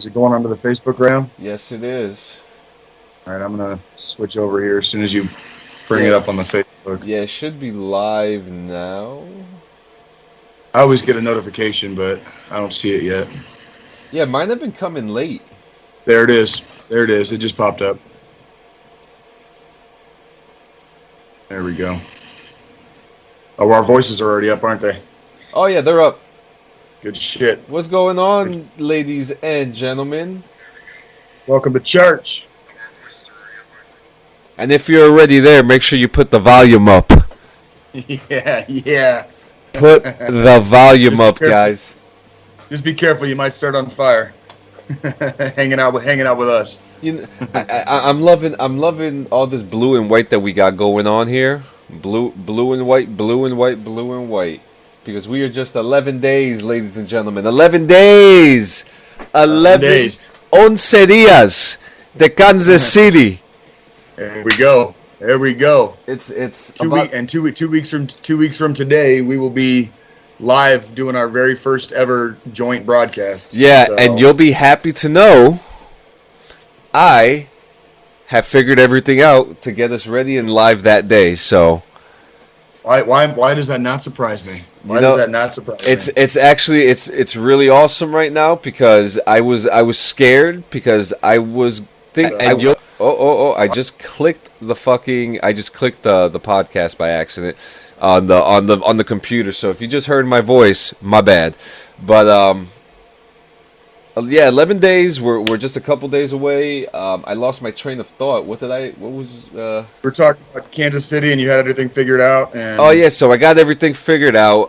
Is it going onto the Facebook round? Yes, it is. All right, I'm gonna switch over here as soon as you bring it Yeah, up on the Facebook. yeah, it should be live now. I always get a notification, but I don't see it yet. Yeah, mine have been coming late. There it is. There it is. It just popped up. There we go. Oh, our voices are already up, aren't they? Oh yeah, they're up. Good shit. What's going on, ladies and gentlemen? Welcome to church. And if you're already there, make sure you put the volume up. Yeah, yeah. Put the volume up, guys. Just be careful. You might start on fire. hanging out with us. You know, I'm loving all this blue and white that we got going on here. Blue and white, blue and white, blue and white. Because we are just 11 days, ladies and gentlemen. 11 days. 11 days. 11 días de Kansas City. There we go. There we go. It's two weeks from today, we will be live doing our very first ever joint broadcast. Yeah, so. And you'll be happy to know I have figured everything out to get us ready and live that day. So why does that not surprise me? Why does that not surprise me? It's actually it's really awesome right now because I was scared because I was thinking and you'll I just clicked the podcast by accident on the computer. So if you just heard my voice, my bad. But yeah, 11 days. We're just a couple days away. I lost my train of thought. We're talking about Kansas City, and you had everything figured out. And oh yeah, so I got everything figured out.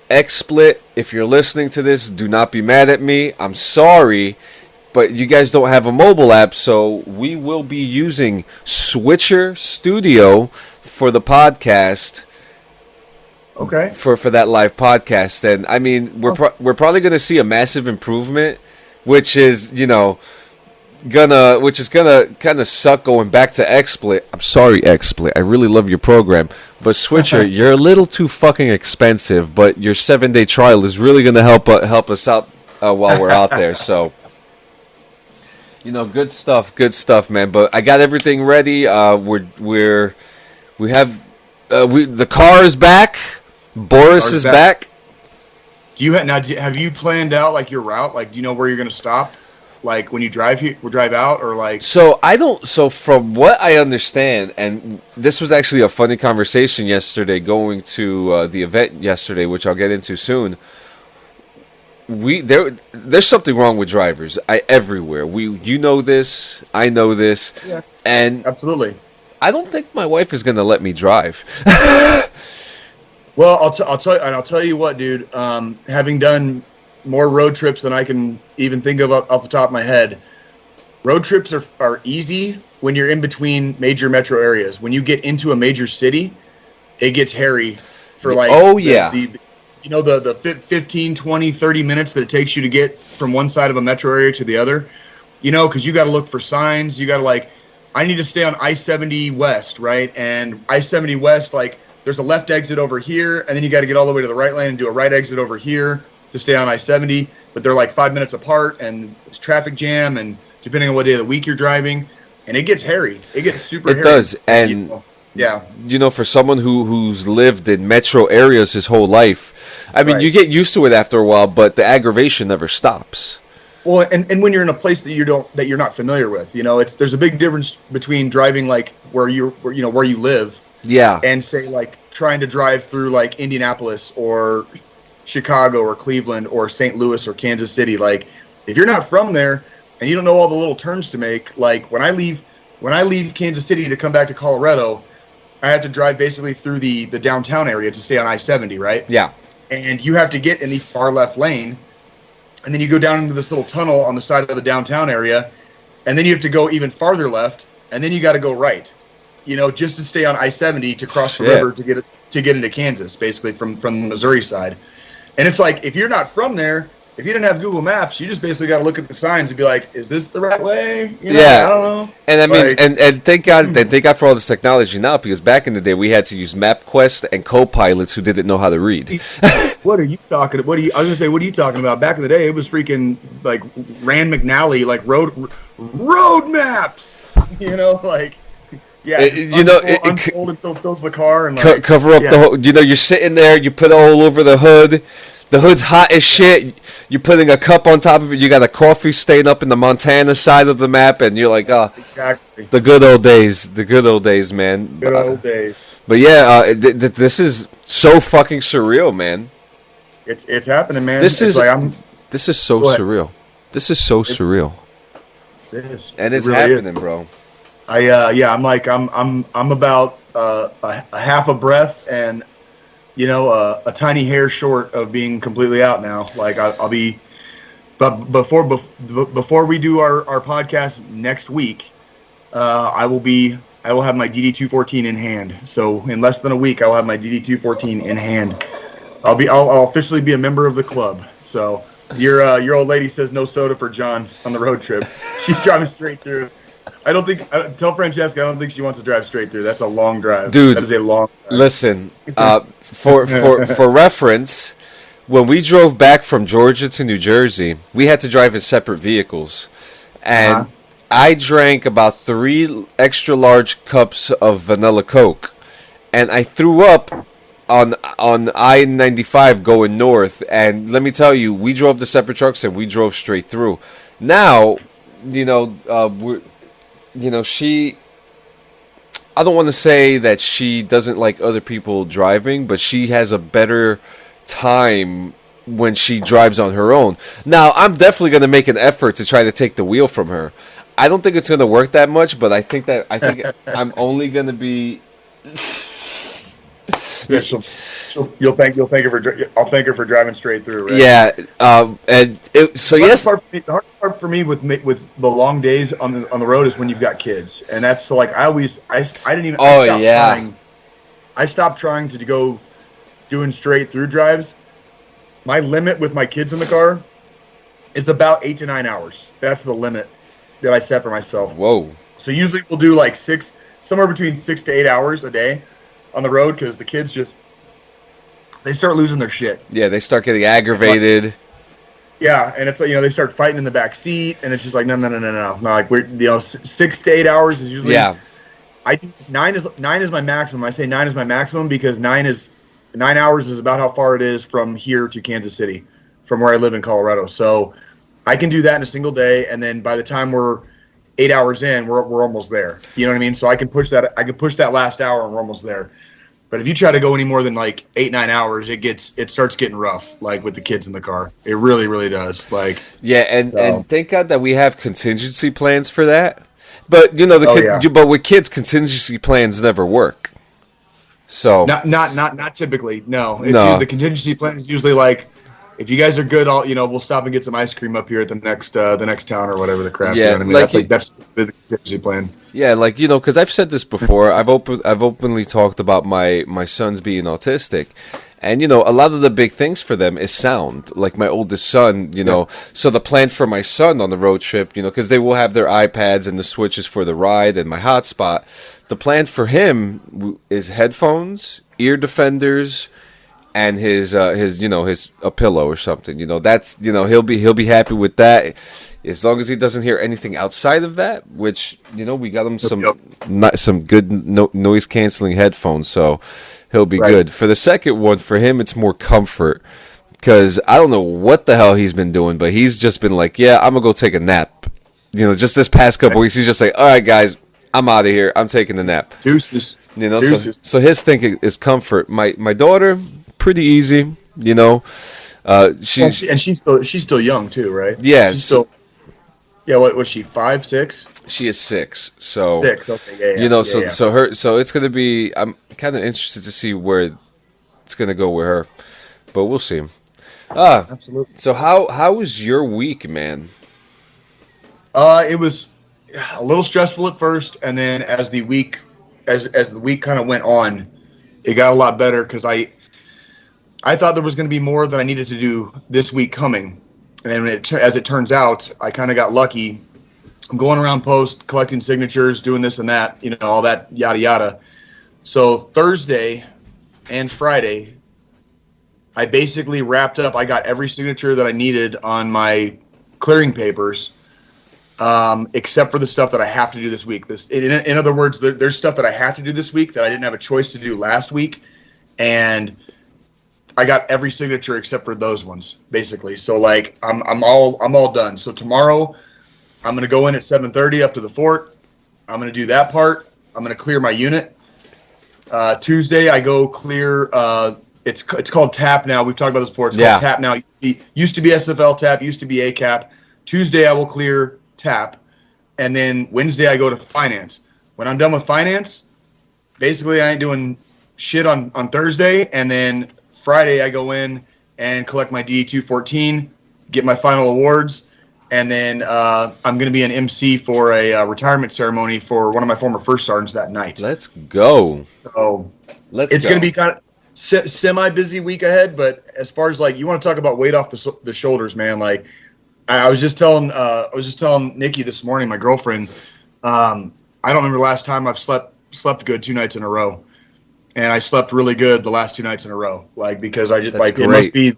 XSplit, if you're listening to this, do not be mad at me. I'm sorry, but you guys don't have a mobile app, so we will be using Switcher Studio for the podcast. Okay. For that live podcast, and I mean we're probably going to see a massive improvement, which is gonna kind of suck going back to XSplit. I'm sorry, XSplit. I really love your program, but Switcher, you're a little too fucking expensive. But your 7-day trial is really going to help us out while we're out there. So. Good stuff, man. But I got everything ready. The car is back. Boris is back. Have you planned out like your route? Like, do you know where you're going to stop? Like when you drive out, or like? So from what I understand, and this was actually a funny conversation yesterday, going to the event yesterday, which I'll get into soon. There's something wrong with drivers everywhere. You know this, I know this, yeah, and absolutely. I don't think my wife is gonna let me drive. Well, I'll tell you what, dude. Having done more road trips than I can even think of off the top of my head, road trips are easy when you're in between major metro areas. When you get into a major city, it gets hairy for like. Oh yeah. The 15, 20, 30 minutes that it takes you to get from one side of a metro area to the other, because you got to look for signs. You got to I need to stay on I-70 West, right? And I-70 West, there's a left exit over here, and then you got to get all the way to the right lane and do a right exit over here to stay on I-70. But they're 5 minutes apart, and it's traffic jam, and depending on what day of the week you're driving, and it gets hairy. It gets super hairy. It does, and... Yeah. For someone who's lived in metro areas his whole life, I mean, right. You get used to it after a while, but the aggravation never stops. Well, and when you're in a place that you're not familiar with, there's a big difference between driving where you live, yeah, and say trying to drive through Indianapolis or Chicago or Cleveland or St. Louis or Kansas City. If you're not from there and you don't know all the little turns to make, when I leave Kansas City to come back to Colorado, I have to drive basically through the downtown area to stay on I-70, right? Yeah. And you have to get in the far left lane, and then you go down into this little tunnel on the side of the downtown area, and then you have to go even farther left, and then you got to go right, just to stay on I-70 to cross the river to get into Kansas, basically from the Missouri side. And it's if you're not from there, if you didn't have Google Maps, you just basically got to look at the signs and be like, "Is this the right way?" You know, Yeah. I don't know. And I mean, Like, and thank God for all this technology now, because back in the day we had to use MapQuest and co-pilots who didn't know how to read. what are you talking? I was gonna say, what are you talking about? Back in the day, it was freaking like Rand McNally, like road maps. You know, like yeah, unfold and fills the car and like, cover up the whole. You know, you're sitting there, you put it all over the hood. The hood's hot as shit. You're putting a cup on top of it. You got a coffee stain up in the Montana side of the map, and you're like, oh, exactly. The good old days. The good old days, man. Good old days. But yeah, this is so fucking surreal, man. It's happening, man. This is so surreal. This is so surreal. It is. And it's really happening, is. bro. I'm about a half a breath and a tiny hair short of being completely out now. Like I'll be, but before we do our podcast next week, I will have my DD214 in hand. So in less than a week, I will have my DD214 in hand. I'll officially be a member of the club. So your old lady says no soda for John on the road trip. She's driving straight through. Tell Francesca I don't think she wants to drive straight through. That's a long drive. Dude, that is a long drive. Listen, for reference, when we drove back from Georgia to New Jersey, we had to drive in separate vehicles. And I drank about 3 extra large cups of vanilla Coke. And I threw up on I-95 going north. And let me tell you, we drove the separate trucks and we drove straight through. Now, she, I don't want to say that she doesn't like other people driving, but she has a better time when she drives on her own. Now, I'm definitely going to make an effort to try to take the wheel from her. I don't think it's going to work that much, but I think I'm only going to be. Yeah, you'll thank her for. I'll thank her for driving straight through. Right? Yeah, The hardest part for me with the long days on the road is when you've got kids, and that's so like I didn't even. Trying. I stopped trying to go doing straight through drives. My limit with my kids in the car is about 8 to 9 hours. That's the limit that I set for myself. Whoa. So usually we'll do like somewhere between 6 to 8 hours a day on the road because the kids they start losing their shit. Yeah, they start getting aggravated. Yeah, and it's like they start fighting in the back seat, and it's just like no. Like we're 6 to 8 hours is usually. Yeah. I do 9 is my maximum. I say 9 is my maximum because 9 hours is about how far it is from here to Kansas City, from where I live in Colorado. So I can do that in a single day, and then by the time we're 8 hours in, we're almost there. You know what I mean? So I can push that. I can push that last hour, and we're almost there. But if you try to go any more than like 8-9 hours, it starts getting rough. Like with the kids in the car, it really, really does. Like and thank God that we have contingency plans for that. But but with kids, contingency plans never work. So not typically. No, the contingency plan is usually like, if you guys are good, we'll stop and get some ice cream up here at the next town or whatever the crap. Yeah, you know what I mean? That's the contingency plan. Yeah, because I've said this before. I've openly talked about my sons being autistic, and a lot of the big things for them is sound. Like my oldest son, So the plan for my son on the road trip, because they will have their iPads and the switches for the ride and my hotspot. The plan for him is headphones, ear defenders, and his a pillow or something. That's he'll be happy with that. As long as he doesn't hear anything outside of that, which, we got him some good noise canceling headphones, so he'll be good. For the second one, for him, it's more comfort, because I don't know what the hell he's been doing, but he's just been like, yeah, I'm going to go take a nap. Just this past couple weeks, he's just like, all right, guys, I'm out of here. I'm taking a nap. Deuces. Deuces. So his thing is comfort. My daughter, pretty easy, she's still young too, right? Yeah. She's still. Yeah, what was she? 5, 6? She is 6. So 6. Okay, yeah. So it's gonna be. I'm kind of interested to see where it's gonna go with her, but we'll see. Absolutely. So how was your week, man? It was a little stressful at first, and then as the week kind of went on, it got a lot better because I thought there was going to be more that I needed to do this week coming. And as it turns out, I kind of got lucky. I'm going around post, collecting signatures, doing this and that, all that yada yada. So Thursday and Friday, I basically wrapped up. I got every signature that I needed on my clearing papers, except for the stuff that I have to do this week. In other words, there's stuff that I have to do this week that I didn't have a choice to do last week, and I got every signature except for those ones, basically. So like I'm all done. So tomorrow I'm gonna go in at 7:30 up to the fort. I'm gonna do that part. I'm gonna clear my unit. Tuesday I go clear. It's called TAP now. We've talked about this before. It's called TAP now. Used to be SFL TAP. Used to be ACAP. Tuesday I will clear TAP, and then Wednesday I go to finance. When I'm done with finance, basically I ain't doing shit on Thursday, and then Friday I go in and collect my DE 214, get my final awards, and then I'm going to be an MC for a retirement ceremony for one of my former first sergeants that night. Let's go. So it's going to be kind of semi-busy week ahead, but as far as like you want to talk about weight off the shoulders, man, like I was just telling Nikki this morning, my girlfriend, I don't remember the last time I've slept good 2 nights in a row. And I slept really good the last 2 nights in a row, like because I just it must be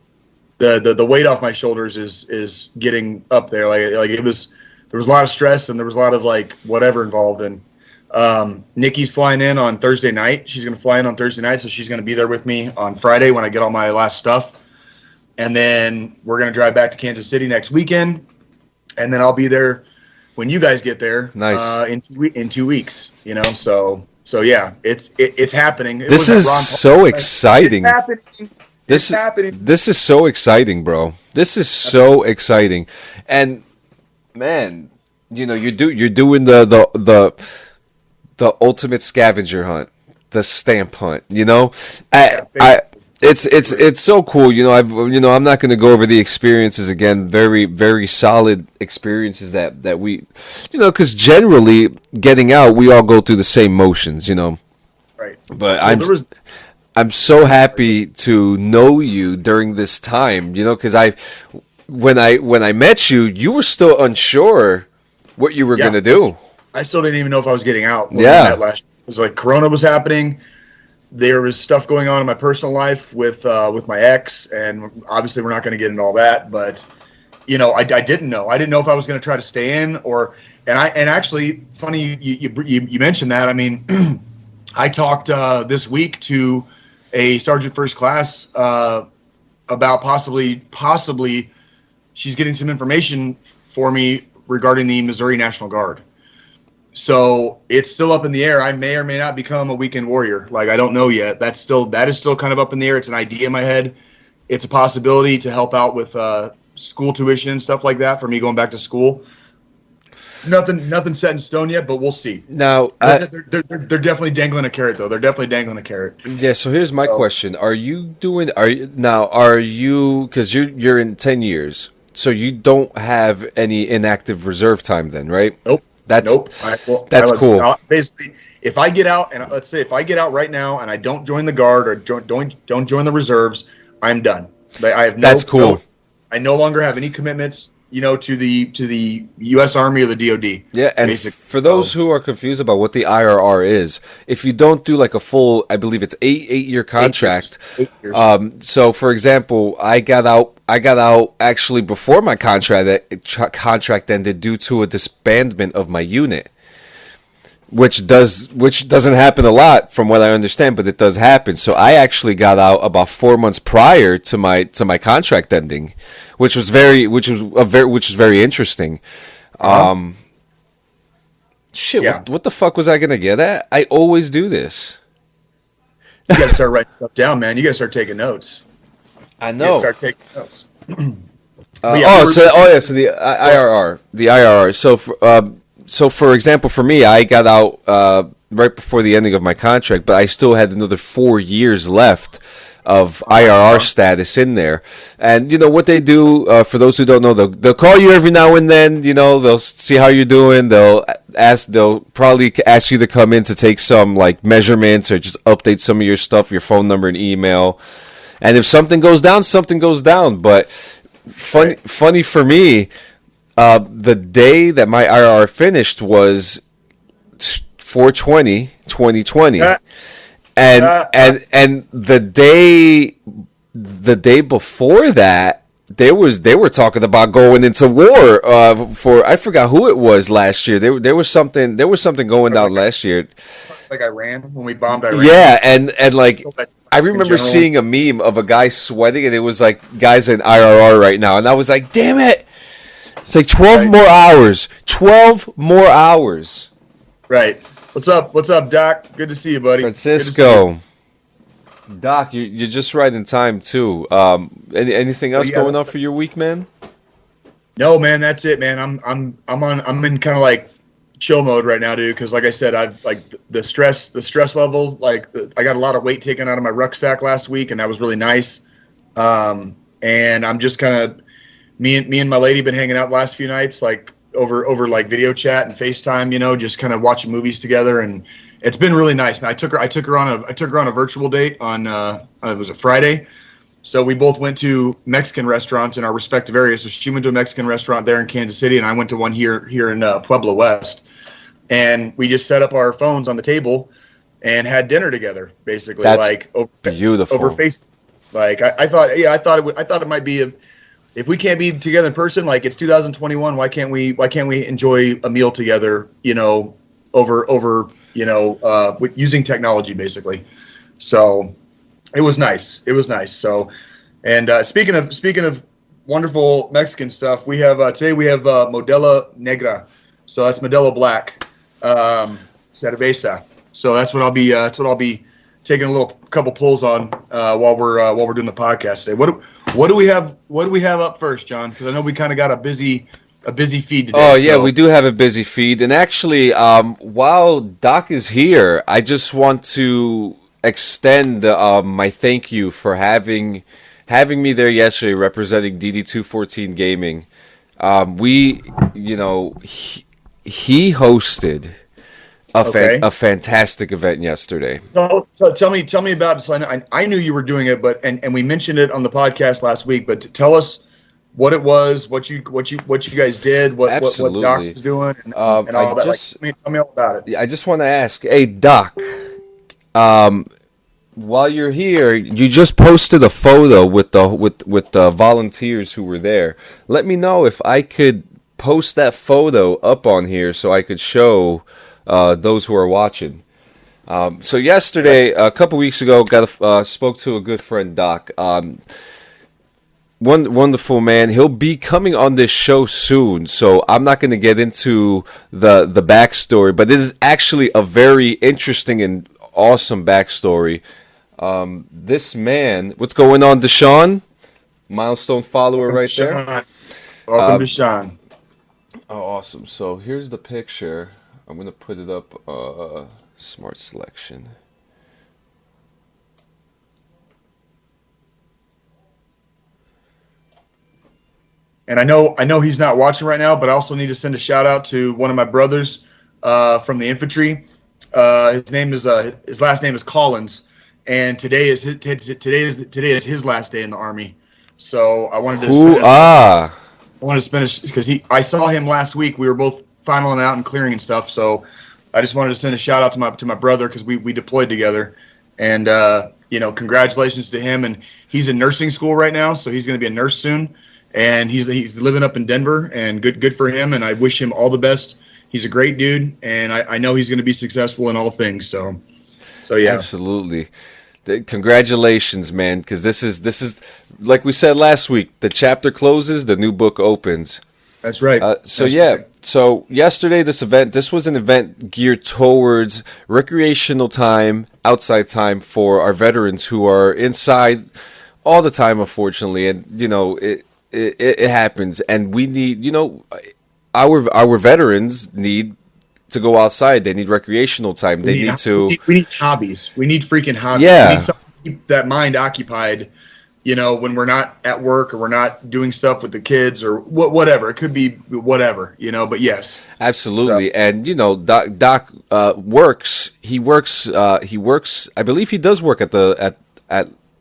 the weight off my shoulders is getting up there. Like there was a lot of stress and there was a lot of like whatever involved. And Nikki's flying in on Thursday night. She's gonna fly in on Thursday night, so she's gonna be there with me on Friday when I get all my last stuff. And then we're gonna drive back to Kansas City next weekend, and then I'll be there when you guys get there. Nice. In 2 weeks, So yeah, it's happening. This is so exciting. It's happening. This is so exciting, bro. This is so exciting, and man, you're doing the ultimate scavenger hunt, the stamp hunt. It's so cool. I'm not going to go over the experiences again. Very, very solid experiences that we, because generally getting out, we all go through the same motions, Right. But I'm so happy to know you during this time, because when I met you, you were still unsure what you were going to do. I still didn't even know if I was getting out. When we met last year. It was like Corona was happening. There was stuff going on in my personal life with my ex, and obviously we're not going to get into all that. But I didn't know. I didn't know if I was going to try to stay in and actually, funny you mentioned that. I mean, I talked this week to a sergeant first class about possibly she's getting some information for me regarding the Missouri National Guard. So it's still up in the air. I may or may not become a weekend warrior. Like, I don't know yet. That is still kind of up in the air. It's an idea in my head. It's a possibility to help out with school tuition and stuff like that for me going back to school. Nothing set in stone yet, but we'll see. Now, they're definitely dangling a carrot, though. They're definitely dangling a carrot. Yeah. So here's my question: because you're in 10 years, so you don't have any inactive reserve time, then, right? Nope. That's cool. Basically, if I get out, and let's say if I get out right now and I don't join the Guard or don't join the reserves, I'm done. I have That's cool. I no longer have any commitments, to the U.S. Army or the DoD. Yeah, and for those who are confused about what the IRR is, if you don't do like a full, I believe it's 8-year contract. 8 years. So, for example, I got out actually before my contract ended due to a disbandment of my unit, which doesn't happen a lot from what I understand, but it does happen. So I actually got out about 4 months prior to my contract ending, which was very interesting. Shit, yeah. What the fuck was I gonna get at? I always do this. You gotta start writing stuff down, man. You gotta start taking notes. I know. You gotta start taking notes. So the IRR. So for example, for me, I got out right before the ending of my contract, but I still had another 4 years left of IRR status in there. And what they do, for those who don't know, they'll call you every now and then. They'll see how you're doing. They'll probably ask you to come in to take some like measurements or just update some of your stuff, your phone number and email. And if something goes down, something goes down. But funny for me. The day that my IRR finished was 4/20/2020, and the day before that, they were talking about going into war for, I forgot who it was last year. There was something going down last year. Like Iran, when we bombed Iran. Yeah, and like I remember seeing a meme of a guy sweating, and it was like guys in IRR right now, and I was like, damn it! It's like 12 more hours. 12 more hours. Right. What's up? What's up, Doc? Good to see you, buddy. Francisco. Doc, you're just right in time too. Anything else going on for your week, man? No, man, that's it, man. I'm in kind of like chill mode right now, dude. Because like I said, I've like the stress level. Like I got a lot of weight taken out of my rucksack last week, and that was really nice. And I'm just kind of me and my lady been hanging out the last few nights, like over like video chat and FaceTime, you know, just kind of watching movies together, and it's been really nice, man. I took her on a virtual date on it was a Friday. So we both went to Mexican restaurants in our respective areas. So she went to a Mexican restaurant there in Kansas City, and I went to one here in Pueblo West. And we just set up our phones on the table and had dinner together, basically. That's like beautiful. Over FaceTime. Like I thought it might be if we can't be together in person, like it's 2021, why can't we enjoy a meal together, you know, over with using technology, basically. So it was nice. So, and speaking of wonderful Mexican stuff, we have today we have Modelo Negra. So that's Modelo Black cerveza. So that's what I'll be taking a couple pulls on while we're doing the podcast today. What do we have up first, John? Because I know we kind of got a busy feed today. Oh yeah, we do have a busy feed, and actually, while Doc is here, I just want to extend my thank you for having me there yesterday, representing DD214 Gaming. He hosted a fantastic event yesterday. So tell me about it. So I knew you were doing it, but and we mentioned it on the podcast last week. But tell us what it was, what you guys did, what Doc was doing, and all that. Tell me all about it. I just want to ask, hey Doc, while you're here, you just posted a photo with the volunteers who were there. Let me know if I could post that photo up on here so I could show those who are watching. So yesterday, a couple weeks ago, spoke to a good friend, Doc. Wonderful man. He'll be coming on this show soon, so I'm not going to get into the backstory, but this is actually a very interesting and awesome backstory. This man, what's going on, Deshaun? Milestone follower right there. Welcome, Deshaun. Oh, awesome. So here's the picture. I'm going to put it up, Smart Selection. And I know he's not watching right now, but I also need to send a shout out to one of my brothers from the infantry. His last name is Collins, and today is his last day in the Army. So I wanted to finish because I saw him last week. We were both finaling out and clearing and stuff. So I just wanted to send a shout out to my brother because we deployed together, and congratulations to him. And he's in nursing school right now, so he's going to be a nurse soon. And he's living up in Denver, and good for him. And I wish him all the best. He's a great dude, and I know he's going to be successful in all things. So yeah, absolutely. Congratulations, man! Because this is like we said last week. The chapter closes, the new book opens. That's right. So yesterday, this was an event geared towards recreational time, outside time for our veterans who are inside all the time, unfortunately, and it happens, and we need, our veterans need to go outside. They need recreational time. We need hobbies. We need freaking hobbies. Yeah. We need something to keep that mind occupied, when we're not at work or we're not doing stuff with the kids or whatever. It could be whatever, but yes. Absolutely. So. And, Doc works. He works. I believe he does work at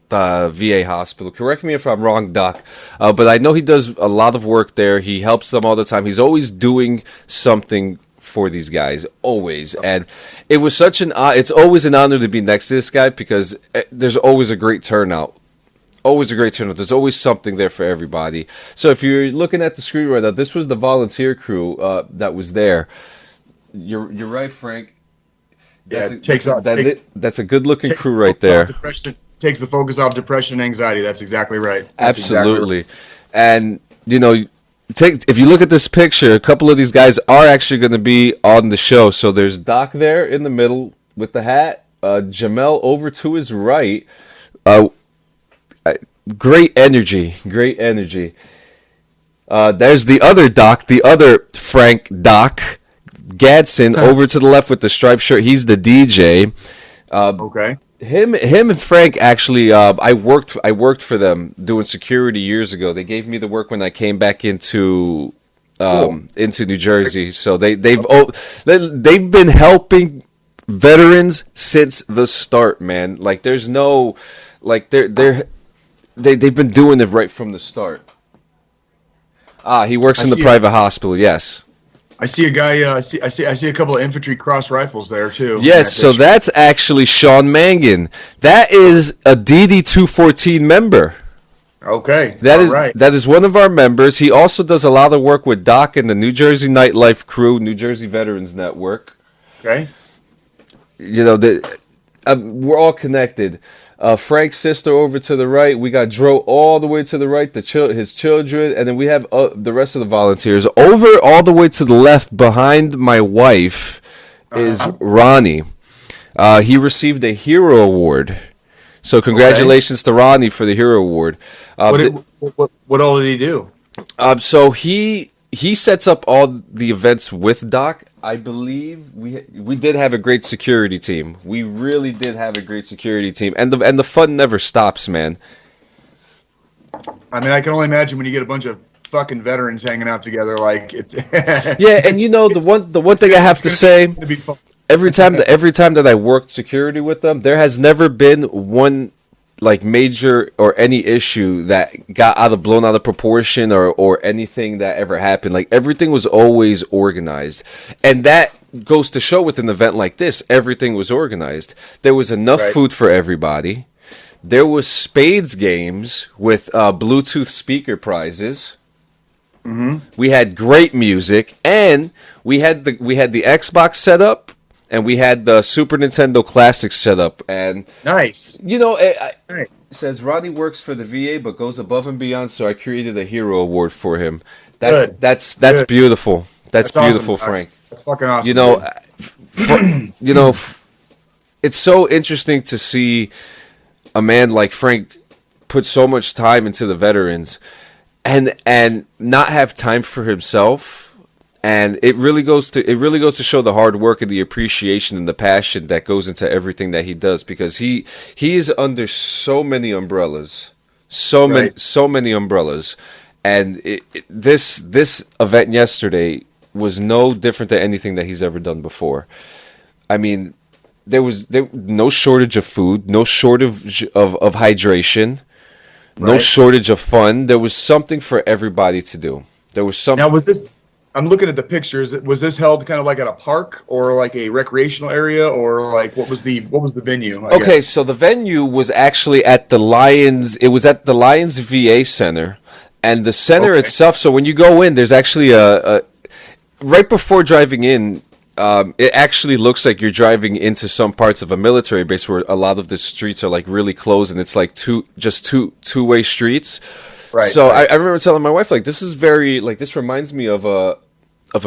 VA hospital. Correct me if I'm wrong, Doc. But I know he does a lot of work there. He helps them all the time. He's always doing something for these guys, always. And it was such it's always an honor to be next to this guy because there's always a great turnout. Always a great turnout. There's always something there for everybody. So if you're looking at the screen right now, this was the volunteer crew that was there. You're right, Frank. That's a good looking crew right there. Takes the focus off depression and anxiety. That's exactly right. Absolutely. Exactly right. And if you look at this picture, a couple of these guys are actually going to be on the show. So there's Doc there in the middle with the hat. Jamel over to his right. Great energy. There's the other Doc, the other Frank Doc Gadsden over to the left with the striped shirt. He's the DJ. Okay. Him and Frank actually. I worked for them doing security years ago. They gave me the work when I came back into New Jersey. So they've been helping veterans since the start, man. Like there's no they've been doing it right from the start. He works in the private hospital. Yes. I see a guy. I see a couple of infantry cross rifles there too. Yes, so that's actually Sean Mangan. That is a DD-214 member. Okay, that is one of our members. He also does a lot of work with Doc and the New Jersey Nightlife Crew, New Jersey Veterans Network. Okay, we're all connected. Frank's sister over to the right. We got Dro all the way to the right, his children, and then we have the rest of the volunteers. Over all the way to the left, behind my wife, is Ronnie. He received a Hero Award. So congratulations to Ronnie for the Hero Award. What all did he do? So he sets up all the events with Doc. I believe we did have a great security team. We really did have a great security team, and the fun never stops, man. I mean, I can only imagine when you get a bunch of fucking veterans hanging out together, like it. Yeah, and the one thing I have to say, every time that I worked security with them, there has never been one like major or any issue that got blown out of proportion or anything that ever happened. Like everything was always organized, and that goes to show with an event like this, everything was organized. There was enough food for everybody. There was spades games with Bluetooth speaker prizes. Mm-hmm. We had great music, and we had the Xbox set up. And we had the Super Nintendo Classic set up, and nice. It says Ronnie works for the VA, but goes above and beyond. So I created a Hero Award for him. That's beautiful. That's beautiful, awesome, Frank. That's fucking awesome. It's so interesting to see a man like Frank put so much time into the veterans, and not have time for himself. And it really goes to show the hard work and the appreciation and the passion that goes into everything that he does, because he is under so many umbrellas, so many umbrellas, and this event yesterday was no different than anything that he's ever done before. I mean, there was no shortage of food, no shortage of hydration, no shortage of fun. There was something for everybody to do. There was something. Now, I'm looking at the pictures. Was this held kind of like at a park or like a recreational area, or like what was the venue? I guess? So the venue was actually at the Lions. It was at the Lions VA Center, and the center itself. So when you go in, there's actually a right before driving in. It actually looks like you're driving into some parts of a military base where a lot of the streets are like really closed, and it's like two-way streets. Right. So I remember telling my wife, like, this is very, like, this reminds me of a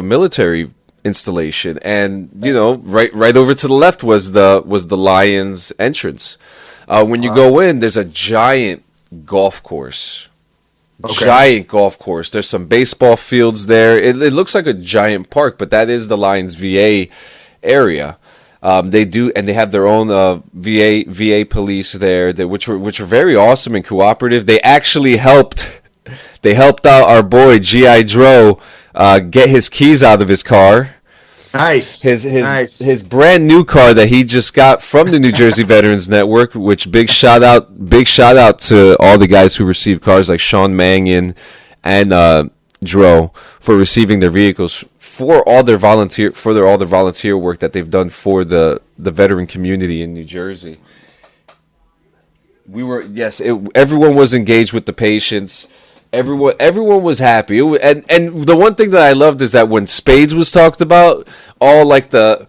military installation, and right over to the left was the Lions entrance. When you go in, there's a giant golf course. Giant golf course. There's some baseball fields there. It looks like a giant park, but that is the Lions VA area. They have their own VA police there, which were very awesome and cooperative. They actually helped out our boy G.I. Joe get his keys out of his car. Nice. Nice. His brand new car that he just got from the New Jersey Veterans Network, which big shout out to all the guys who received cars like Sean Mangan and Dro for receiving their vehicles for all their volunteer work that they've done for the veteran community in New Jersey. Everyone was engaged with the patients. Everyone was happy. And the one thing that I loved is that when Spades was talked about, all like the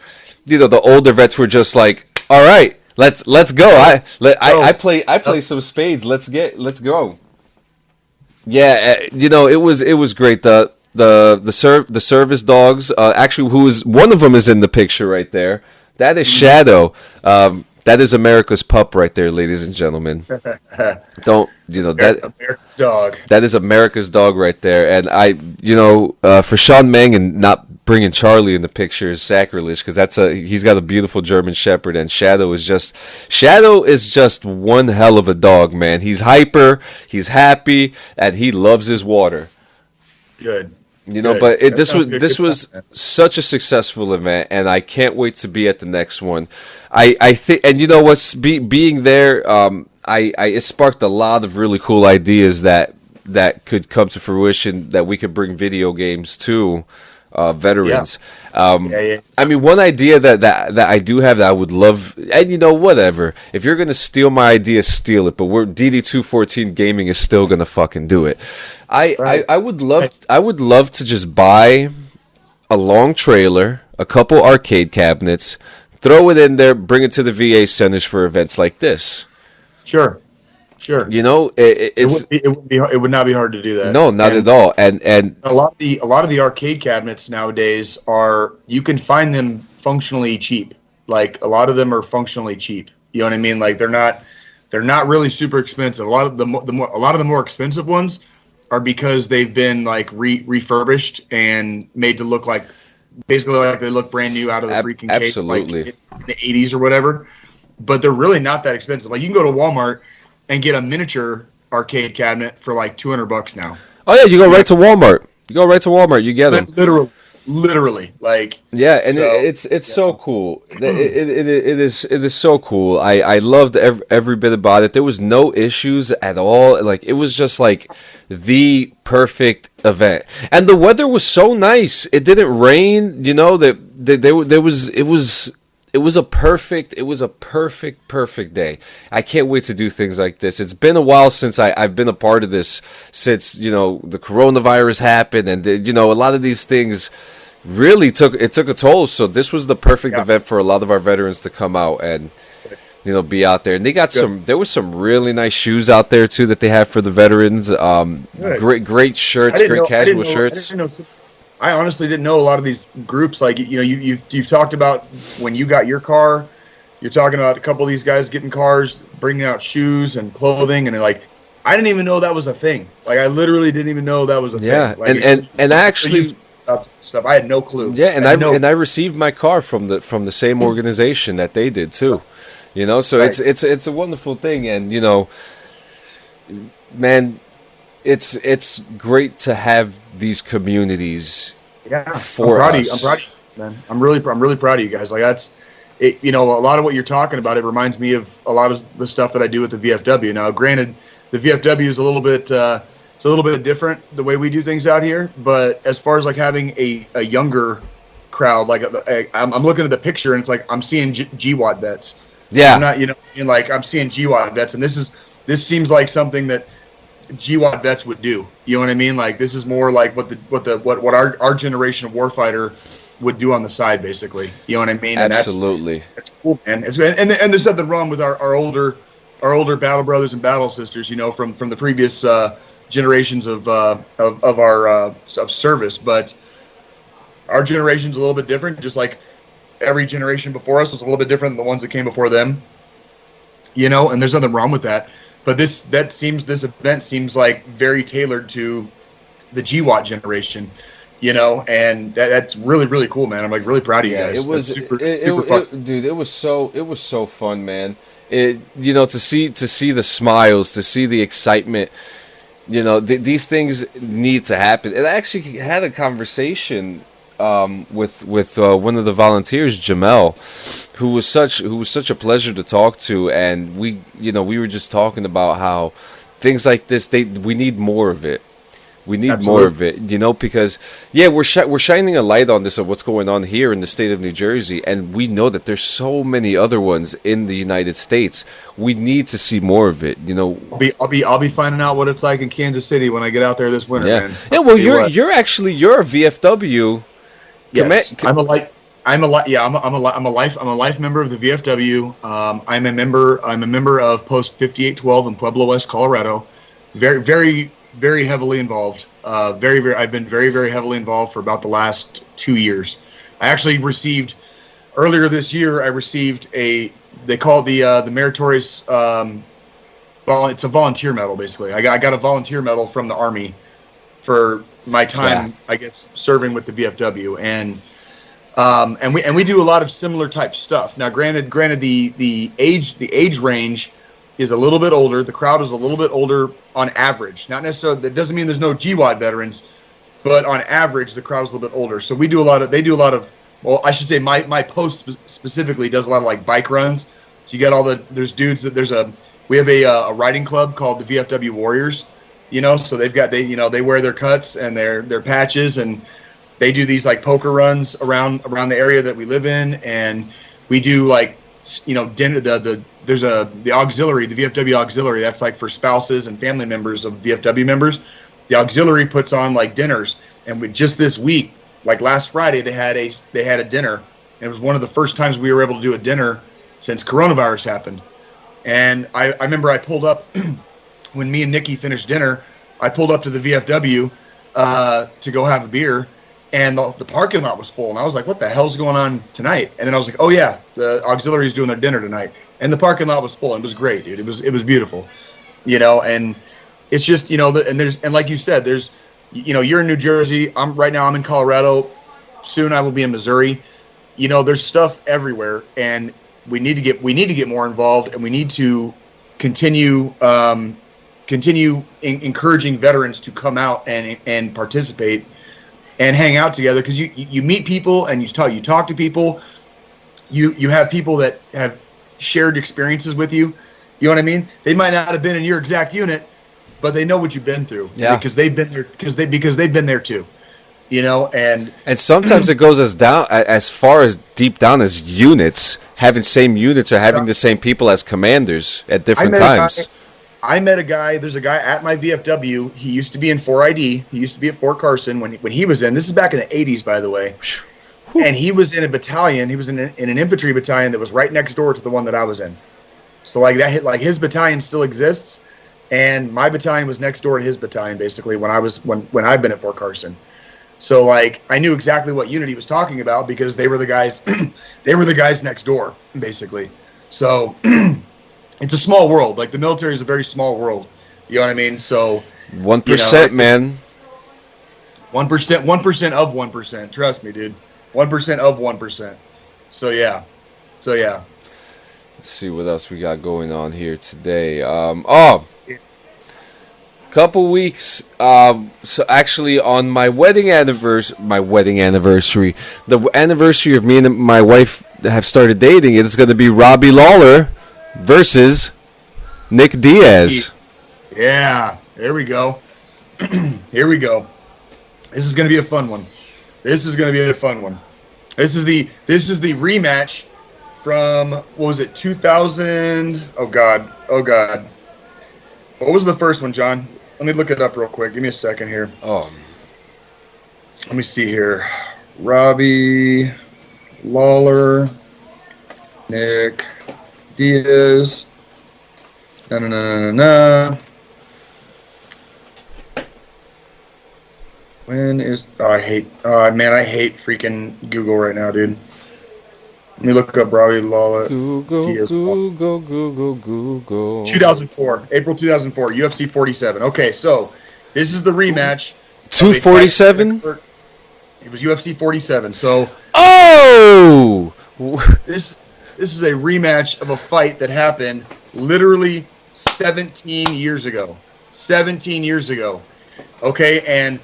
older vets were just like, all right, let's go. I play some Spades. Let's go. Yeah, it was great. The service dogs. Actually, one of them is in the picture right there. That is Shadow. That is America's pup right there, ladies and gentlemen. That America's dog. That is America's dog right there. And for Sean Mangan not bringing Charlie in the picture is sacrilege because he's got a beautiful German Shepherd, and Shadow is just one hell of a dog, man. He's hyper, he's happy, and he loves his water. Good. Good. But this was such a successful event, and I can't wait to be at the next one. I think, and being there, it sparked a lot of really cool ideas that could come to fruition that we could bring video games to veterans. Yeah. I mean, one idea that I do have that I would love, and whatever. If you're gonna steal my idea, steal it. But DD214 Gaming is still gonna fucking do it. I would love to just buy a long trailer, a couple arcade cabinets, throw it in there, bring it to the VA centers for events like this. Sure. It would not be hard to do that. No, not at all. And a lot of the arcade cabinets nowadays you can find them functionally cheap. Like a lot of them are functionally cheap. You know what I mean? Like they're not really super expensive. A lot of the more expensive ones are because they've been like refurbished and made to look like basically like they look brand new out of the freaking case, like in the 80s or whatever. But they're really not that expensive. Like you can go to Walmart and get a miniature arcade cabinet for like $200 now. Oh yeah, you go right to Walmart. You get them. Literally, like yeah, and it's so cool. It is so cool. I loved every bit about it. There was no issues at all. Like it was just like the perfect event, and the weather was so nice. It didn't rain. It was a perfect day. I can't wait to do things like this. It's been a while since I've been a part of this, since the coronavirus happened, and a lot of these things really took a toll. So this was the perfect event for a lot of our veterans to come out and be out there. And they got there was some really nice shoes out there too that they have for the veterans. Great shirts, casual shirts. I honestly didn't know a lot of these groups. Like you've talked about when you got your car. You're talking about a couple of these guys getting cars, bringing out shoes and clothing, and like I didn't even know that was a thing. Like I literally didn't even know that was a thing. Like, and actually stuff I had no clue. Yeah, and I received my car from the same organization that they did too. So right. It's a wonderful thing, and man. It's great to have these communities. Yeah, for us. I'm proud of you, man. I'm really proud of you guys. Like that's it. A lot of what you're talking about. It reminds me of a lot of the stuff that I do with the VFW. Now, granted, the VFW is a little bit different the way we do things out here. But as far as like having a younger crowd, like I'm looking at the picture and it's like I'm seeing GWAT vets. Yeah, I'm not like I'm seeing GWAT vets, and this seems like something that GWAT vets would do. You know what I mean? Like this is more like what our generation of warfighter would do on the side, basically. You know what I mean? And absolutely. That's cool, man. And there's nothing wrong with our older battle brothers and battle sisters. From the previous generations of service, but our generation's a little bit different. Just like every generation before us was a little bit different than the ones that came before them. And there's nothing wrong with that. But this event seems like very tailored to the GWAT generation, and that's really, really cool, man. I'm like really proud of you guys. It was super fun. Dude, it was so fun, man. To see the smiles, to see the excitement, these things need to happen. And I actually had a conversation with one of the volunteers, Jamel, who was such a pleasure to talk to, and we were just talking about how things like this, we need more of it. We need Absolutely. more of it, because we're shining a light on this of what's going on here in the state of New Jersey, and we know that there's so many other ones in the United States. We need to see more of it. I'll be finding out what it's like in Kansas City when I get out there this winter, Yeah, man. yeah. Well, you're a VFW. Yes, I'm a life member of the VFW. I'm a member of Post 5812 in Pueblo West, Colorado. Very, very, very heavily involved. I've been very, very heavily involved for about the last 2 years. I actually received earlier this year. They call it the meritorious. It's a volunteer medal, basically. I got a volunteer medal from the Army for my time, I guess, serving with the VFW, and we do a lot of similar type stuff. Now, granted, the age range is a little bit older. The crowd is a little bit older on average. Not necessarily. That doesn't mean there's no GWOD veterans, but on average, the crowd is a little bit older. So they do a lot of. Well, I should say my post specifically does a lot of like bike runs. So you got there's dudes that we have a riding club called the VFW Warriors. So they wear their cuts and their patches, and they do these like poker runs around the area that we live in, and we do like dinner. There's the auxiliary, the VFW auxiliary. That's like for spouses and family members of VFW members. The auxiliary puts on like dinners, and just this week, like last Friday, they had a dinner, and it was one of the first times we were able to do a dinner since coronavirus happened. And I remember I pulled up. When me and Nikki finished dinner, I pulled up to the VFW to go have a beer, and the parking lot was full. And I was like, what the hell's going on tonight? And then I was like, oh, yeah, the auxiliary's doing their dinner tonight. And the parking lot was full. And it was great, dude. It was beautiful, and it's just, and like you said, there's, you're in New Jersey. Right now I'm in Colorado. Soon I will be in Missouri. There's stuff everywhere, and we need to get more involved, and we need to continue encouraging veterans to come out and participate and hang out together, because you meet people and you talk to people. You have people that have shared experiences with you. You know what I mean? They might not have been in your exact unit, but they know what you've been through. Yeah. Because they've been there. Because they've been there too. And sometimes it goes as far as deep down as units, having same units or having the same people as commanders at different times. I met a guy. There's a guy at my VFW. He used to be in 4ID. He used to be at Fort Carson when he was in. This is back in the 80s, by the way. And he was in a battalion. He was in an infantry battalion that was right next door to the one that I was in. So his battalion still exists, and my battalion was next door to his battalion basically when I've been at Fort Carson. So like I knew exactly what unit he was talking about because they were the guys. They were the guys next door basically. So. It's a small world. Like the military is a very small world. You know what I mean? So 1%, man. 1% of 1%. Trust me, dude. 1% of 1%. So yeah. Let's see what else we got going on here today. Couple weeks. So actually, on my wedding anniversary, the anniversary of me and my wife have started dating, it's going to be Robbie Lawler versus Nick Diaz. Yeah, there we go. Here we go. This is going to be a fun one. This is the rematch from, what was it, 2000? Oh God. What was the first one, John? Let me look it up real quick. Give me a second here. Oh. Let me see here. Robbie Lawler, Nick Diaz. No. When is? I hate freaking Google right now, dude. Let me look up Robbie Lawler. Google. 2004, April 2004, UFC 47. Okay, so this is the rematch. 247. It was UFC 47. So. Oh. This is a rematch of a fight that happened literally 17 years ago. 17 years ago. Okay, and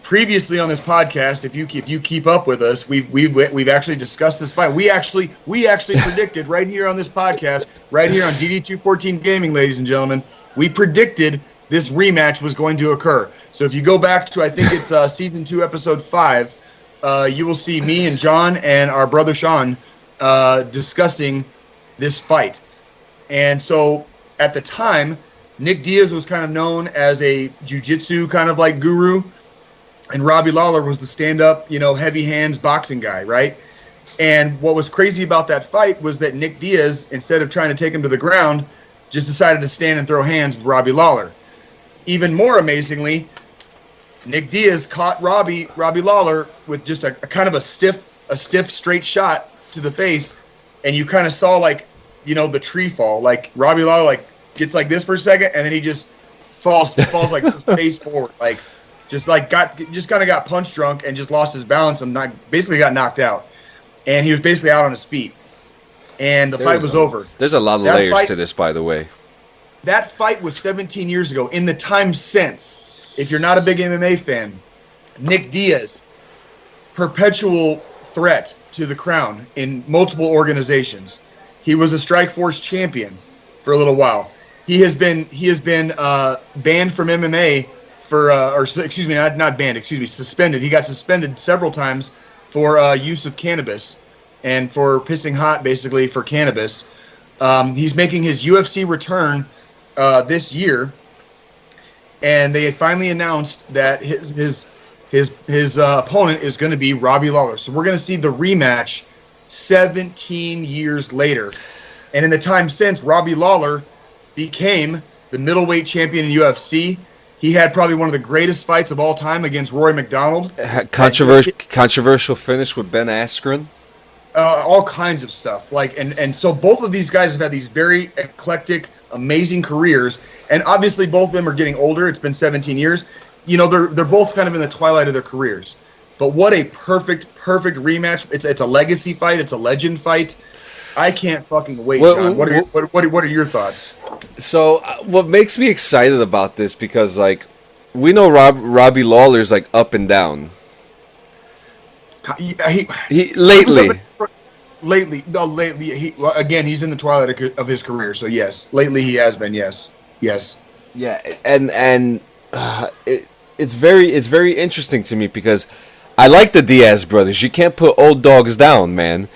previously on this podcast, if you keep up with us, we've actually discussed this fight. We actually predicted right here on this podcast, right here on DD214 Gaming, ladies and gentlemen, we predicted this rematch was going to occur. So if you go back to, I think it's season 2, episode 5, you will see me and John and our brother Sean discussing this fight. And so at the time, Nick Diaz was kind of known as a jiu-jitsu kind of like guru, and Robbie Lawler was the stand-up, heavy hands boxing guy, right? And what was crazy about that fight was that Nick Diaz, instead of trying to take him to the ground, just decided to stand and throw hands with Robbie Lawler. Even more amazingly, Nick Diaz caught Robbie Lawler with just a kind of a stiff straight shot to the face, and you kind of saw the tree fall. Like Robbie Lawler gets like this for a second, and then he just falls like face forward, just kind of got punch drunk and just lost his balance and basically got knocked out, and he was basically out on his feet, and the fight was over. There's a lot of layers to this, by the way. That fight was 17 years ago. In the time since, if you're not a big MMA fan, Nick Diaz, perpetual threat to the crown in multiple organizations. He was a Strikeforce champion for a little while. He has been banned from MMA suspended. He got suspended several times for use of cannabis and for pissing hot, basically, for cannabis. He's making his UFC return this year, and they finally announced that his opponent is going to be Robbie Lawler. So we're going to see the rematch 17 years later. And in the time since, Robbie Lawler became the middleweight champion in UFC. He had probably one of the greatest fights of all time against Rory McDonald. Controversial finish with Ben Askren. All kinds of stuff. And so both of these guys have had these very eclectic, amazing careers. And obviously both of them are getting older. It's been 17 years. They're both kind of in the twilight of their careers. But what a perfect rematch. It's a legacy fight. It's a legend fight. I can't fucking wait, John. What are your thoughts? So, what makes me excited about this, because we know Robbie Lawler's up and down. Lately, he's in the twilight of his career. So yes, lately he has been. Yes. Yeah, and it's very interesting to me because I like the Diaz brothers. You can't put old dogs down, man.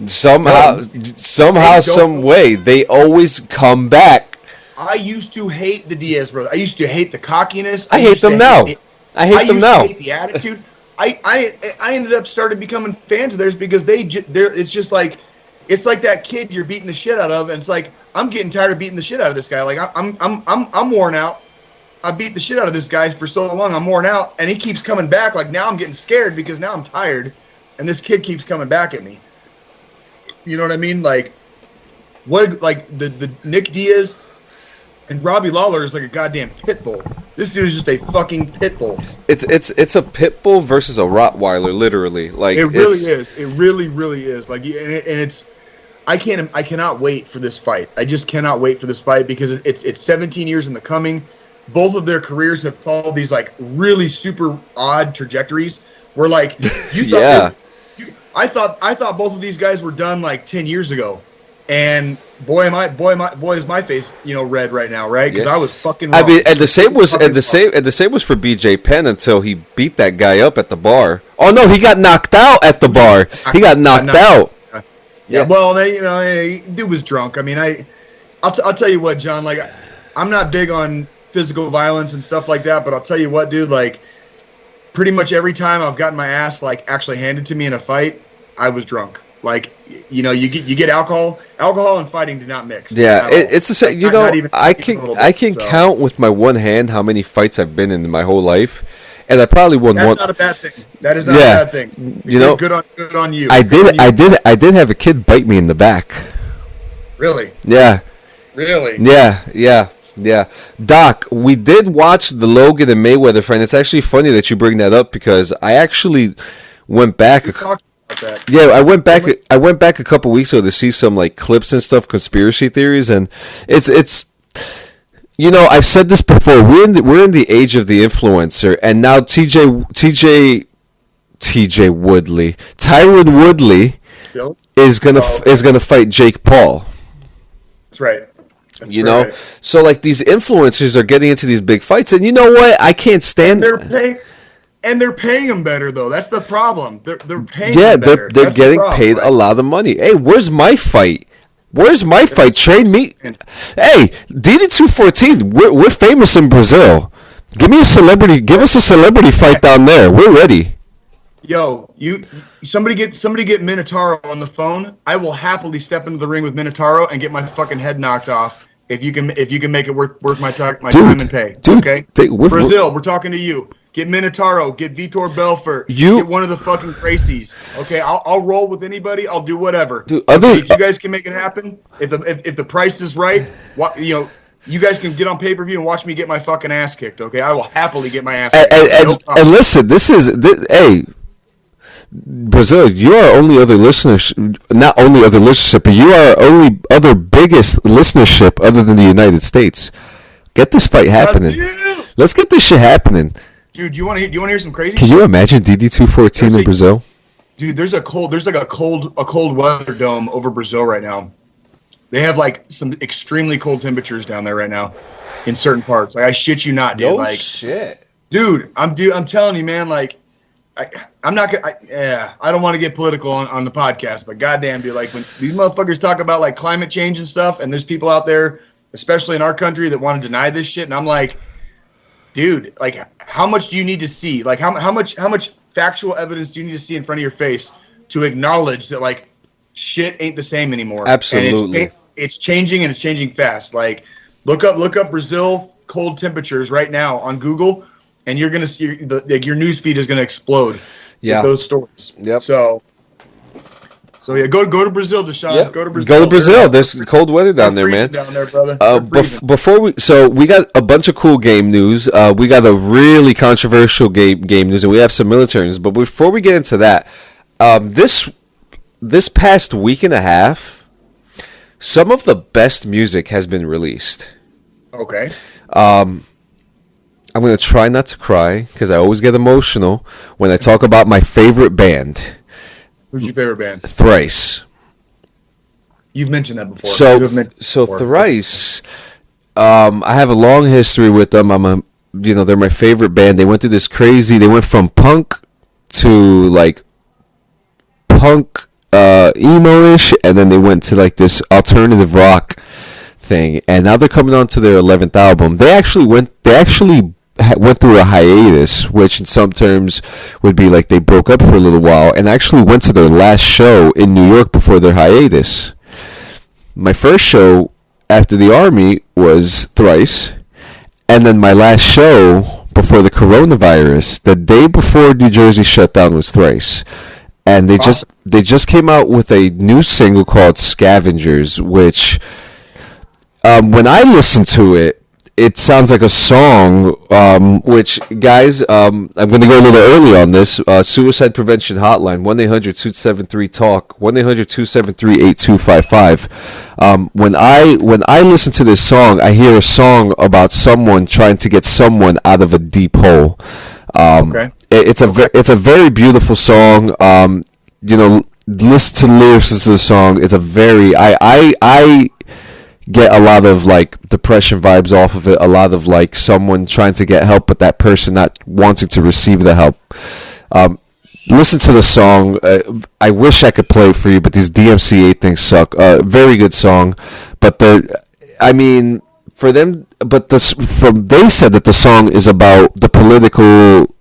Somehow, some way, they always come back. I used to hate the Diaz brothers. I used to hate the cockiness. I hate them now. I hate them now. I hate the attitude. I ended up started becoming fans of theirs because it's just it's like that kid you're beating the shit out of, and it's like, I'm getting tired of beating the shit out of this guy. I'm worn out. I beat the shit out of this guy for so long. I'm worn out, and he keeps coming back. Now I'm getting scared because now I'm tired, and this kid keeps coming back at me. You know what I mean? The Nick Diaz and Robbie Lawler is like a goddamn pit bull. This dude is just a fucking pit bull. It's a pit bull versus a Rottweiler, literally. It really is. It really is. I cannot wait for this fight. I just cannot wait for this fight because it's 17 years in the coming. Both of their careers have followed these really super odd trajectories. Where you thought I thought both of these guys were done 10 years ago, and boy is my face red right now, right? Because I was fucking wrong. I mean, and the same was for BJ Penn until he beat that guy up at the bar. Oh no, he got knocked out at the bar. He got knocked out. Yeah, well, dude was drunk. I mean, I'll tell you what, John. I'm not big on physical violence and stuff like that, but I'll tell you what, dude. Pretty much every time I've gotten my ass actually handed to me in a fight, I was drunk. You get alcohol and fighting do not mix. Yeah, it's the same. I can count with my one hand how many fights I've been in my whole life, and I probably won one. That's not a bad thing. That is not a bad thing. Good on you. I did have a kid bite me in the back. Really? Yeah. Really? Yeah. Doc, we did watch the Logan and Mayweather fight. It's actually funny that you bring that up because I actually went back. I went back a couple weeks ago to see some clips and stuff, conspiracy theories, and it's I've said this before. We're in the age of the influencer, and now Tyron Woodley Yep. is gonna fight Jake Paul. That's right. So like these influencers are getting into these big fights, and you know what? I can't stand. They're paying them better though. That's the problem. They're paying. Yeah, them better. they're That's getting the problem. paid a lot of money. Hey, where's my fight? Where's my fight? Train me. Hey, DD214. We're famous in Brazil. Give us a celebrity fight down there. We're ready. Yo, somebody get Minotauro on the phone. I will happily step into the ring with Minotauro and get my fucking head knocked off if you can make it worth my time and pay. Dude, okay, Brazil, we're talking to you. Get Minotauro, get Vitor Belfort, get one of the fucking Gracies. Okay, I'll roll with anybody. I'll do whatever. Dude, if you guys can make it happen, if the price is right, you guys can get on pay-per-view and watch me get my fucking ass kicked. Okay, I will happily get my ass kicked. And listen, hey. Brazil, you are only other listeners, not only other listenership, but you are only other biggest listenership other than the United States. Get this fight happening. Let's get this shit happening. Dude, do you want to hear some crazy Can shit? you imagine DD214 in Brazil? Dude, there's a cold weather dome over Brazil right now. They have like some extremely cold temperatures down there right now in certain parts. Like I shit you not, dude. Shit. Dude, I'm telling you, man, like I'm not gonna. I don't want to get political on the podcast, but goddamn, dude, like when these motherfuckers talk about like climate change and stuff, and there's people out there, especially in our country, that want to deny this shit, and I'm like, dude, like how much do you need to see? Like how much factual evidence do you need to see in front of your face to acknowledge that like shit ain't the same anymore? Absolutely, and it's changing and it's changing fast. Like look up Brazil cold temperatures right now on Google. And you're gonna see your news feed is gonna explode. Yeah, with those stories. Yep. So yeah, go to Brazil, Deshaun. Yep. Go to Brazil. Go to Brazil. There's cold weather down there, man. Down there, brother. We got a bunch of cool game news. We got a really controversial game news, and we have some military news. But before we get into that, this past week and a half, some of the best music has been released. Okay. I'm going to try not to cry because I always get emotional when I talk about my favorite band. Who's your favorite band? Thrice. You've mentioned that before. So Thrice, I have a long history with them. They're my favorite band. They went through this crazy, they went from punk to like punk emo-ish, and then they went to like this alternative rock thing, and now they're coming on to their 11th album. They actually went through a hiatus, which in some terms would be like they broke up for a little while, and actually went to their last show in New York before their hiatus. My first show after the army was Thrice, and then my last show before the coronavirus, the day before New Jersey shut down, was Thrice. And they just came out with a new single called Scavengers, which when I listen to it, it sounds like a song, which, guys, I'm going to go a little early on this. Suicide Prevention Hotline, 1-800-273-TALK, 1-800-273-8255. When I listen to this song, I hear a song about someone trying to get someone out of a deep hole. Okay. It's a very beautiful song. Listen to the lyrics of the song. It's a very... I get a lot of like depression vibes off of it, a lot of like someone trying to get help but that person not wanting to receive the help. Listen to the song. I wish I could play it for you, but these DMCA things suck. Very good song, but they said that the song is about the political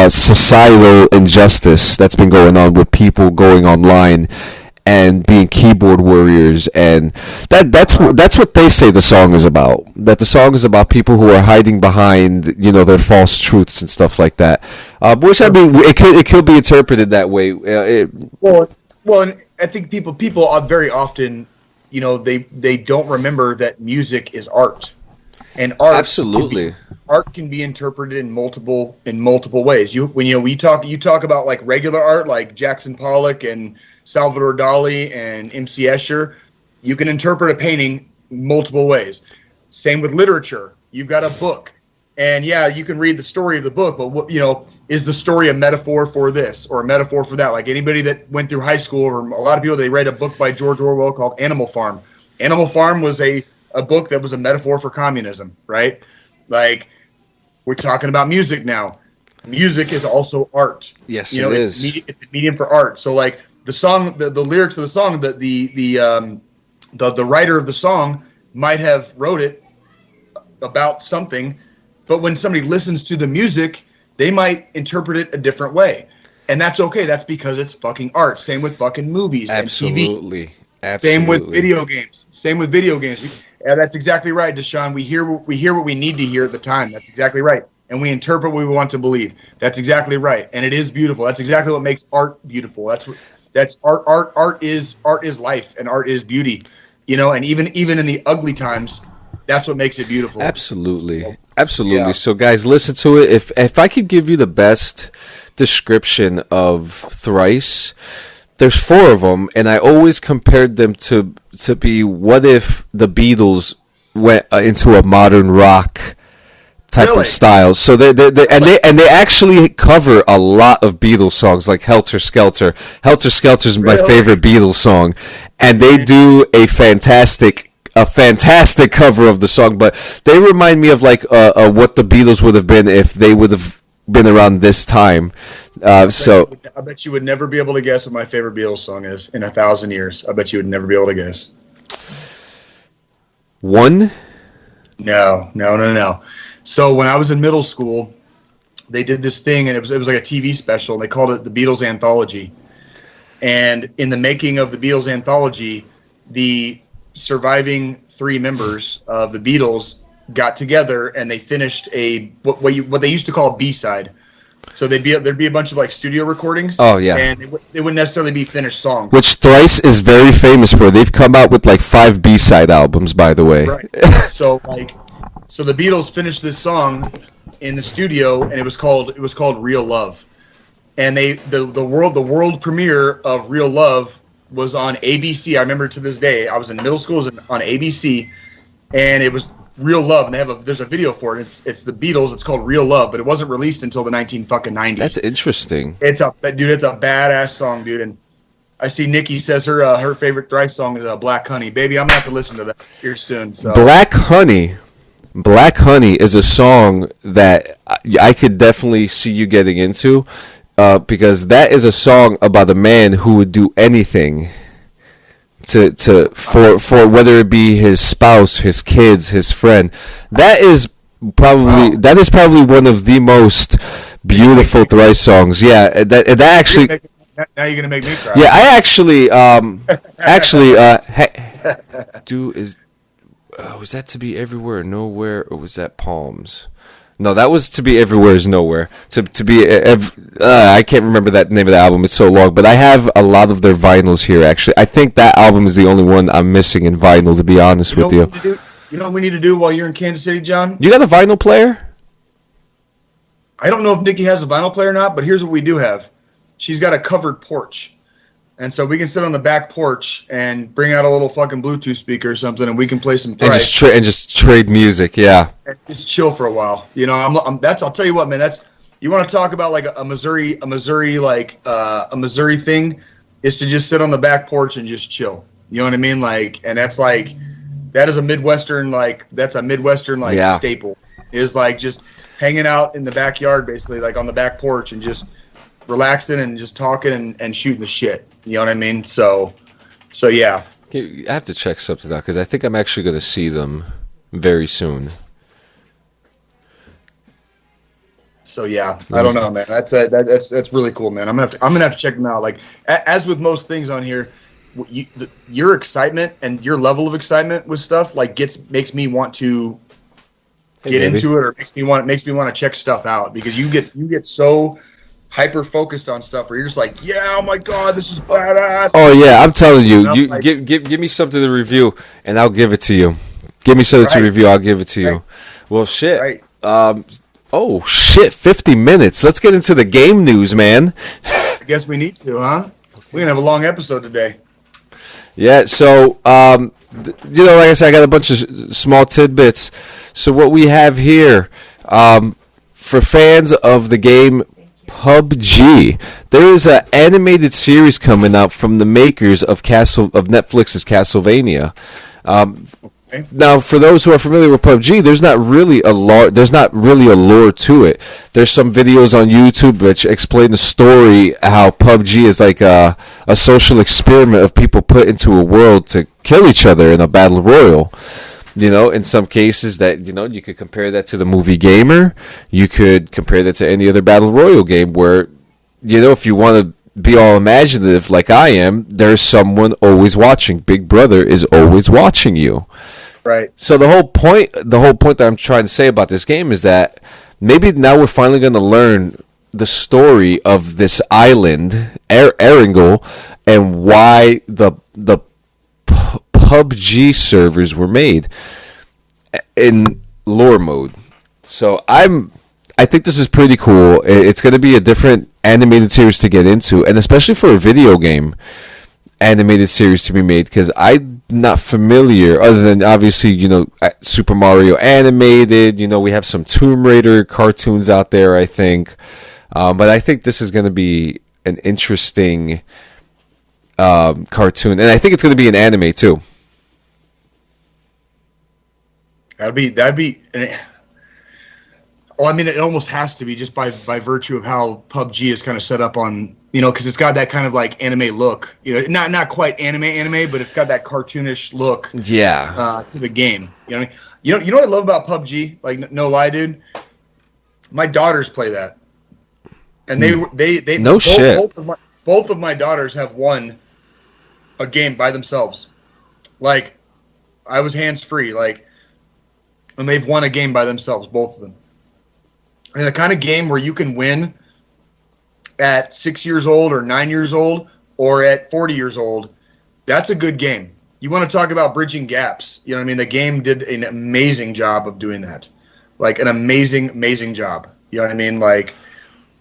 societal injustice that's been going on with people going online and being keyboard warriors, and that's what they say the song is about. That the song is about people who are hiding behind, their false truths and stuff like that. Which I mean, it could be interpreted that way. Well, and I think people are very often, they don't remember that music is art, and art absolutely art can be interpreted in multiple ways. You talk about like regular art, like Jackson Pollock and Salvador Dali and MC Escher, you can interpret a painting multiple ways. Same with literature. You've got a book. And yeah, you can read the story of the book, but what, is the story a metaphor for this or a metaphor for that? Like anybody that went through high school, or a lot of people, they read a book by George Orwell called Animal Farm. Animal Farm was a book that was a metaphor for communism, right? Like, we're talking about music now. Music is also art. Yes, it is. It's a medium for art. So like the song, the lyrics of the song, the writer of the song might have wrote it about something, but when somebody listens to the music, they might interpret it a different way. And that's okay. That's because it's fucking art. Same with fucking movies and TV. Absolutely. Same with video games. Yeah, that's exactly right, Deshaun. We hear what we need to hear at the time. That's exactly right. And we interpret what we want to believe. That's exactly right. And it is beautiful. That's exactly what makes art beautiful. That's art. Art is life, and art is beauty. And even in the ugly times, that's what makes it beautiful. Absolutely. Yeah. So guys, listen to it. If I could give you the best description of Thrice, there's 4 of them, and I always compared them to be, what if the Beatles went into a modern rock type of style. So they actually cover a lot of Beatles songs, like Helter Skelter. Helter Skelter is my favorite Beatles song, and they do a fantastic cover of the song. But they remind me of like what the Beatles would have been if they would have been around this time. I bet you would never be able to guess what my favorite Beatles song is in 1,000 years. I bet you would never be able to guess. One? No. So when I was in middle school, they did this thing, and it was like a TV special, and they called it the Beatles Anthology. And in the making of the Beatles Anthology, the surviving 3 members of the Beatles got together, and they finished what they used to call a B-side. So there'd be a bunch of like studio recordings. Oh yeah, and it wouldn't necessarily be finished songs. Which Thrice is very famous for. They've come out with like 5 B-side albums, by the way. Right. So the Beatles finished this song in the studio, and it was called Real Love. And the world premiere of Real Love was on ABC. I remember to this day. I was in middle school. It was on ABC, and it was Real Love, and there's a video for it. It's the Beatles. It's called Real Love, but it wasn't released until the 1990s. That's interesting. It's a badass song, dude. And I see Nikki says her favorite Thrice song is Black Honey. Baby, I'm gonna have to listen to that here soon. So. Black Honey is a song that I could definitely see you getting into, because that is a song about a man who would do anything for whether it be his spouse, his kids, his friend. That is probably one of the most beautiful Thrice songs. Yeah, that actually. Now you're gonna make me cry. Yeah, I actually was that To Be Everywhere or Nowhere, or was that Palms? No, that was To Be Everywhere Is Nowhere. I can't remember that name of the album. It's so long, but I have a lot of their vinyls here. Actually, I think that album is the only one I'm missing in vinyl. To be honest with you. You know what we need to do while you're in Kansas City, John? You got a vinyl player? I don't know if Nikki has a vinyl player or not, but here's what we do have. She's got a covered porch. And so we can sit on the back porch and bring out a little fucking Bluetooth speaker or something, and we can play some Thrice. And just trade music, yeah. And just chill for a while. I'll tell you what, man. You want to talk about like a Missouri thing, is to just sit on the back porch and just chill. You know what I mean? That is a Midwestern staple. Is like just hanging out in the backyard, basically, like on the back porch, and just relaxing and just talking and shooting the shit. You know what I mean? So yeah. I have to check something out, because I think I'm actually going to see them very soon. So yeah, I don't know, man. That's really cool, man. I'm gonna have to check them out. Like as with most things on here, your excitement and your level of excitement with stuff makes me want to get into it, or makes me want to check stuff out, because you get so hyper focused on stuff where you're just like, yeah, oh my god, this is badass. Oh yeah, I'm telling you, give me something to review, and I'll give it to you. Give me something to review, I'll give it to you. Right. Well, shit. Right. Oh shit, 50 minutes. Let's get into the game news, man. I guess we need to, huh? We're gonna have a long episode today. Yeah. So Like I said, I got a bunch of small tidbits. So what we have here, for fans of the game PUBG, there is an animated series coming out from the makers of Netflix's Castlevania. Now, for those who are familiar with PUBG, there's not really a lore to it. There's some videos on YouTube which explain the story how PUBG is like a social experiment of people put into a world to kill each other in a battle royal. In some cases that you could compare that to the movie Gamer. You could compare that to any other battle royal game where if you want to be all imaginative like I am, there's someone always watching. Big Brother is always watching you. Right. So the whole point that I'm trying to say about this game is that maybe now we're finally going to learn the story of this island, Erangel, and why the PUBG servers were made in lore mode. So I think this is pretty cool. It's going to be a different animated series to get into, and especially for a video game animated series to be made, because I'm not familiar, other than obviously Super Mario animated. We have some Tomb Raider cartoons out there, I think, but I think this is going to be an interesting cartoon, and I think it's going to be an anime too. That'd be. Well, I mean, it almost has to be just by virtue of how PUBG is kind of set up on, because it's got that kind of like anime look. Not quite anime, but it's got that cartoonish look. Yeah. To the game. You know what I love about PUBG? Like, no lie, dude. My daughters play that, and they no shit. Both of my daughters have won a game by themselves. Like, I was hands free. Like, and they've won a game by themselves, both of them. And the kind of game where you can win at 6 years old or 9 years old or at 40 years old, that's a good game. You want to talk about bridging gaps. You know what I mean? The game did an amazing job of doing that. Like, an amazing job. You know what I mean? Like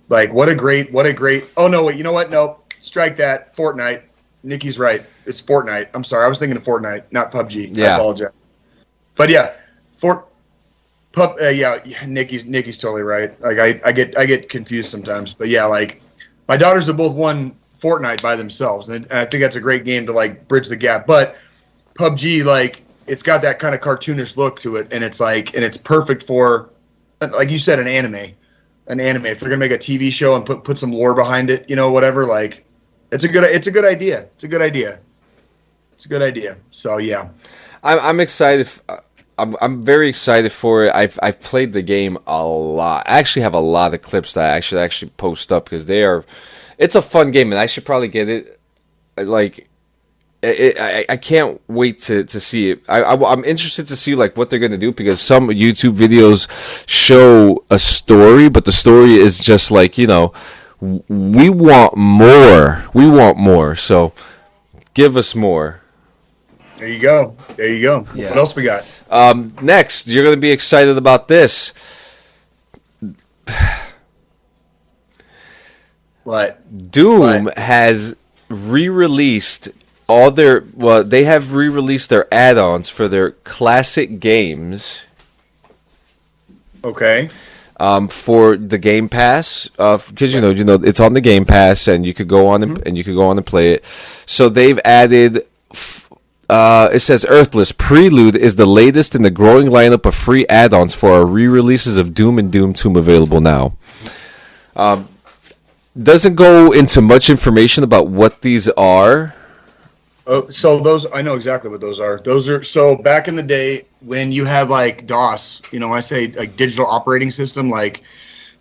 what a great, oh, no, wait, you know what? No, strike that. Fortnite. Nikki's right. It's Fortnite. I'm sorry. I was thinking of Fortnite, not PUBG. Yeah. I apologize. But yeah, Nikki's totally right. Like I get confused sometimes, but yeah, like my daughters have both won Fortnite by themselves, and I think that's a great game to like bridge the gap. But PUBG, like, it's got that kind of cartoonish look to it, and it's perfect for, like you said, an anime. If they're gonna make a TV show and put some lore behind it, whatever, like, it's a good idea. It's a good idea. So yeah, I'm excited. I'm very excited for it. I've played the game a lot. I actually have a lot of clips that I should actually post up because it's a fun game, and I should probably get it. Like, I can't wait to see it. I'm interested to see like what they're gonna do, because some YouTube videos show a story, but the story is just like, we want more. So give us more. There you go. Yeah. What else we got? Next, you're going to be excited about this. What? Doom has re-released they have re-released their add-ons for their classic games. Okay. For the Game Pass, because it's on the Game Pass, and you could go on and play it. So they've added. It says Earthless Prelude is the latest in the growing lineup of free add-ons for our re-releases of Doom and Doom 2 available now. Doesn't go into much information about what these are. Oh, so those, I know exactly what those are. Those are, so back in the day when you had like DOS, I say like digital operating system, like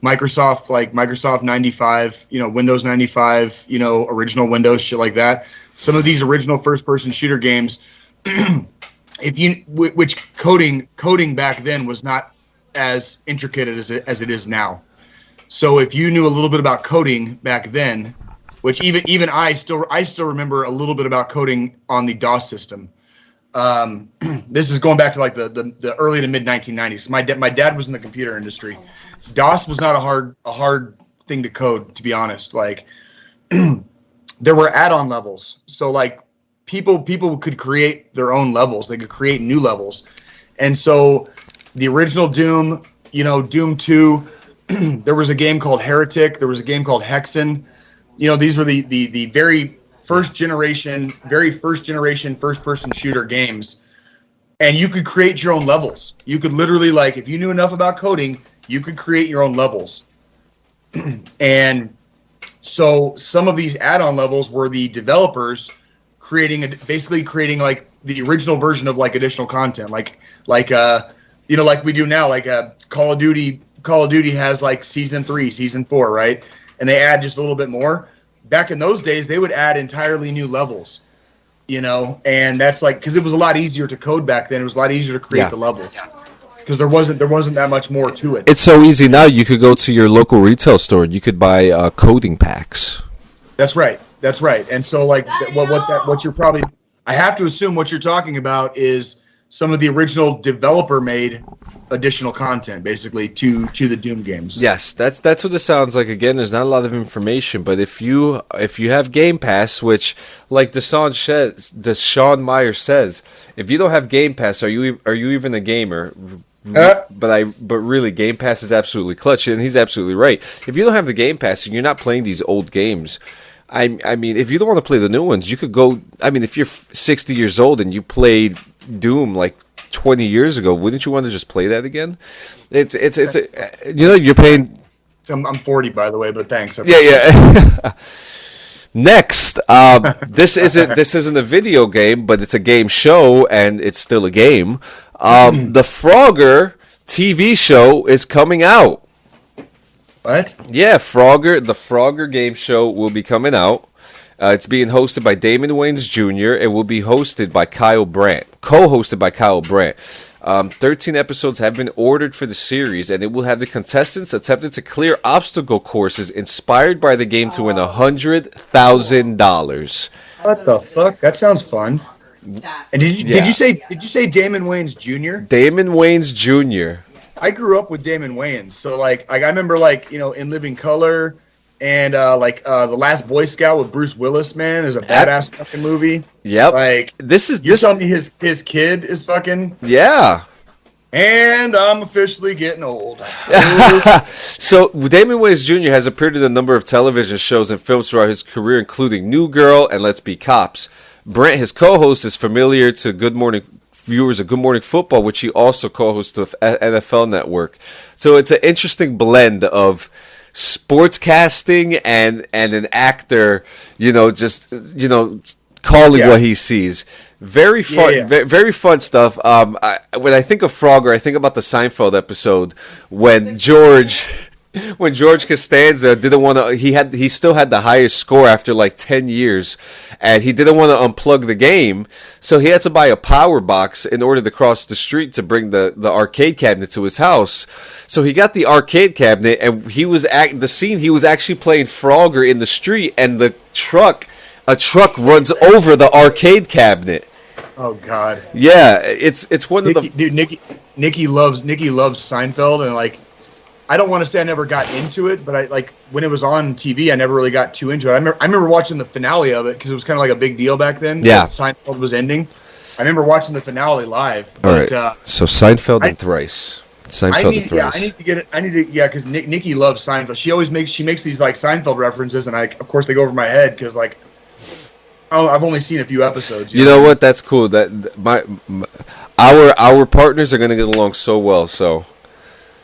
Microsoft 95, Windows 95, original Windows, shit like that. Some of these original first-person shooter games, which coding back then was not as intricate as it is now. So if you knew a little bit about coding back then, which even I still remember a little bit about coding on the DOS system. This is going back to like the early to mid 1990s. My dad was in the computer industry. DOS was not a hard thing to code, to be honest. Like, there were add-on levels. So like people could create their own levels. They could create new levels. And so the original Doom, Doom 2, there was a game called Heretic. There was a game called Hexen. These were the very first generation first-person shooter games. And you could create your own levels. You could literally, if you knew enough about coding, you could create your own levels. And so some of these add-on levels were the developers basically creating the original version of additional content, like we do now, Call of Duty. Call of Duty has season 3, season 4, right? And they add just a little bit more. Back in those days, they would add entirely new levels, and that's because it was a lot easier to code back then. It was a lot easier to create the levels because there wasn't that much more to it. It's so easy now. You could go to your local retail store and you could buy coding packs. That's right. And so what you're probably, I have to assume what you're talking about is some of the original developer made additional content basically to the Doom games. Yes, that's what it sounds like. Again, there's not a lot of information, but if you have Game Pass, which Deshaun Meyer says, if you don't have Game Pass, are you even a gamer? But really, Game Pass is absolutely clutch, and he's absolutely right. If you don't have the Game Pass and you're not playing these old games, I mean, if you don't want to play the new ones, you could go. I mean, if you're 60 years old and you played Doom 20 years ago, wouldn't you want to just play that again? It's you're paying. I'm 40, by the way, but thanks. Yeah. Next, this isn't a video game, but it's a game show, and it's still a game. The Frogger TV show is coming out. What? Yeah, the Frogger game show will be coming out. It's being hosted by Damon Wayans Jr. and will be co-hosted by Kyle Brandt. 13 episodes have been ordered for the series, and it will have the contestants attempting to clear obstacle courses inspired by the game to win $100,000. What the fuck? That sounds fun. And did you say Damon Wayans Jr.? Damon Wayans Jr. I grew up with Damon Wayans, so I remember In Living Color and The Last Boy Scout with Bruce Willis, man, is a badass fucking movie. Yep. You tell me his kid is fucking. Yeah. And I'm officially getting old. So Damon Wayans Jr. has appeared in a number of television shows and films throughout his career, including New Girl and Let's Be Cops. Brent, his co-host, is familiar to viewers of Good Morning Football, which he also co-hosts the NFL Network. So it's an interesting blend of sportscasting and an actor, calling what he sees. Very fun, very fun stuff. When I think of Frogger, I think about the Seinfeld episode when George Costanza didn't want to. He still had the highest score after 10 years, and he didn't want to unplug the game, so he had to buy a power box in order to cross the street to bring the arcade cabinet to his house. So he got the arcade cabinet, and he was actually playing Frogger in the street, and a truck runs over the arcade cabinet. Oh God. Yeah, it's one of the dude. Nikki loves Seinfeld, and I don't want to say I never got into it, but when it was on TV, I never really got too into it. I remember watching the finale of it because it was kind of a big deal back then. Yeah, Seinfeld was ending. I remember watching the finale live. All right. So Seinfeld and Thrice. I need to get it. Because Nikki loves Seinfeld. She makes these Seinfeld references, and of course they go over my head because I've only seen a few episodes. You know what? That's cool. Our partners are gonna get along so well. So.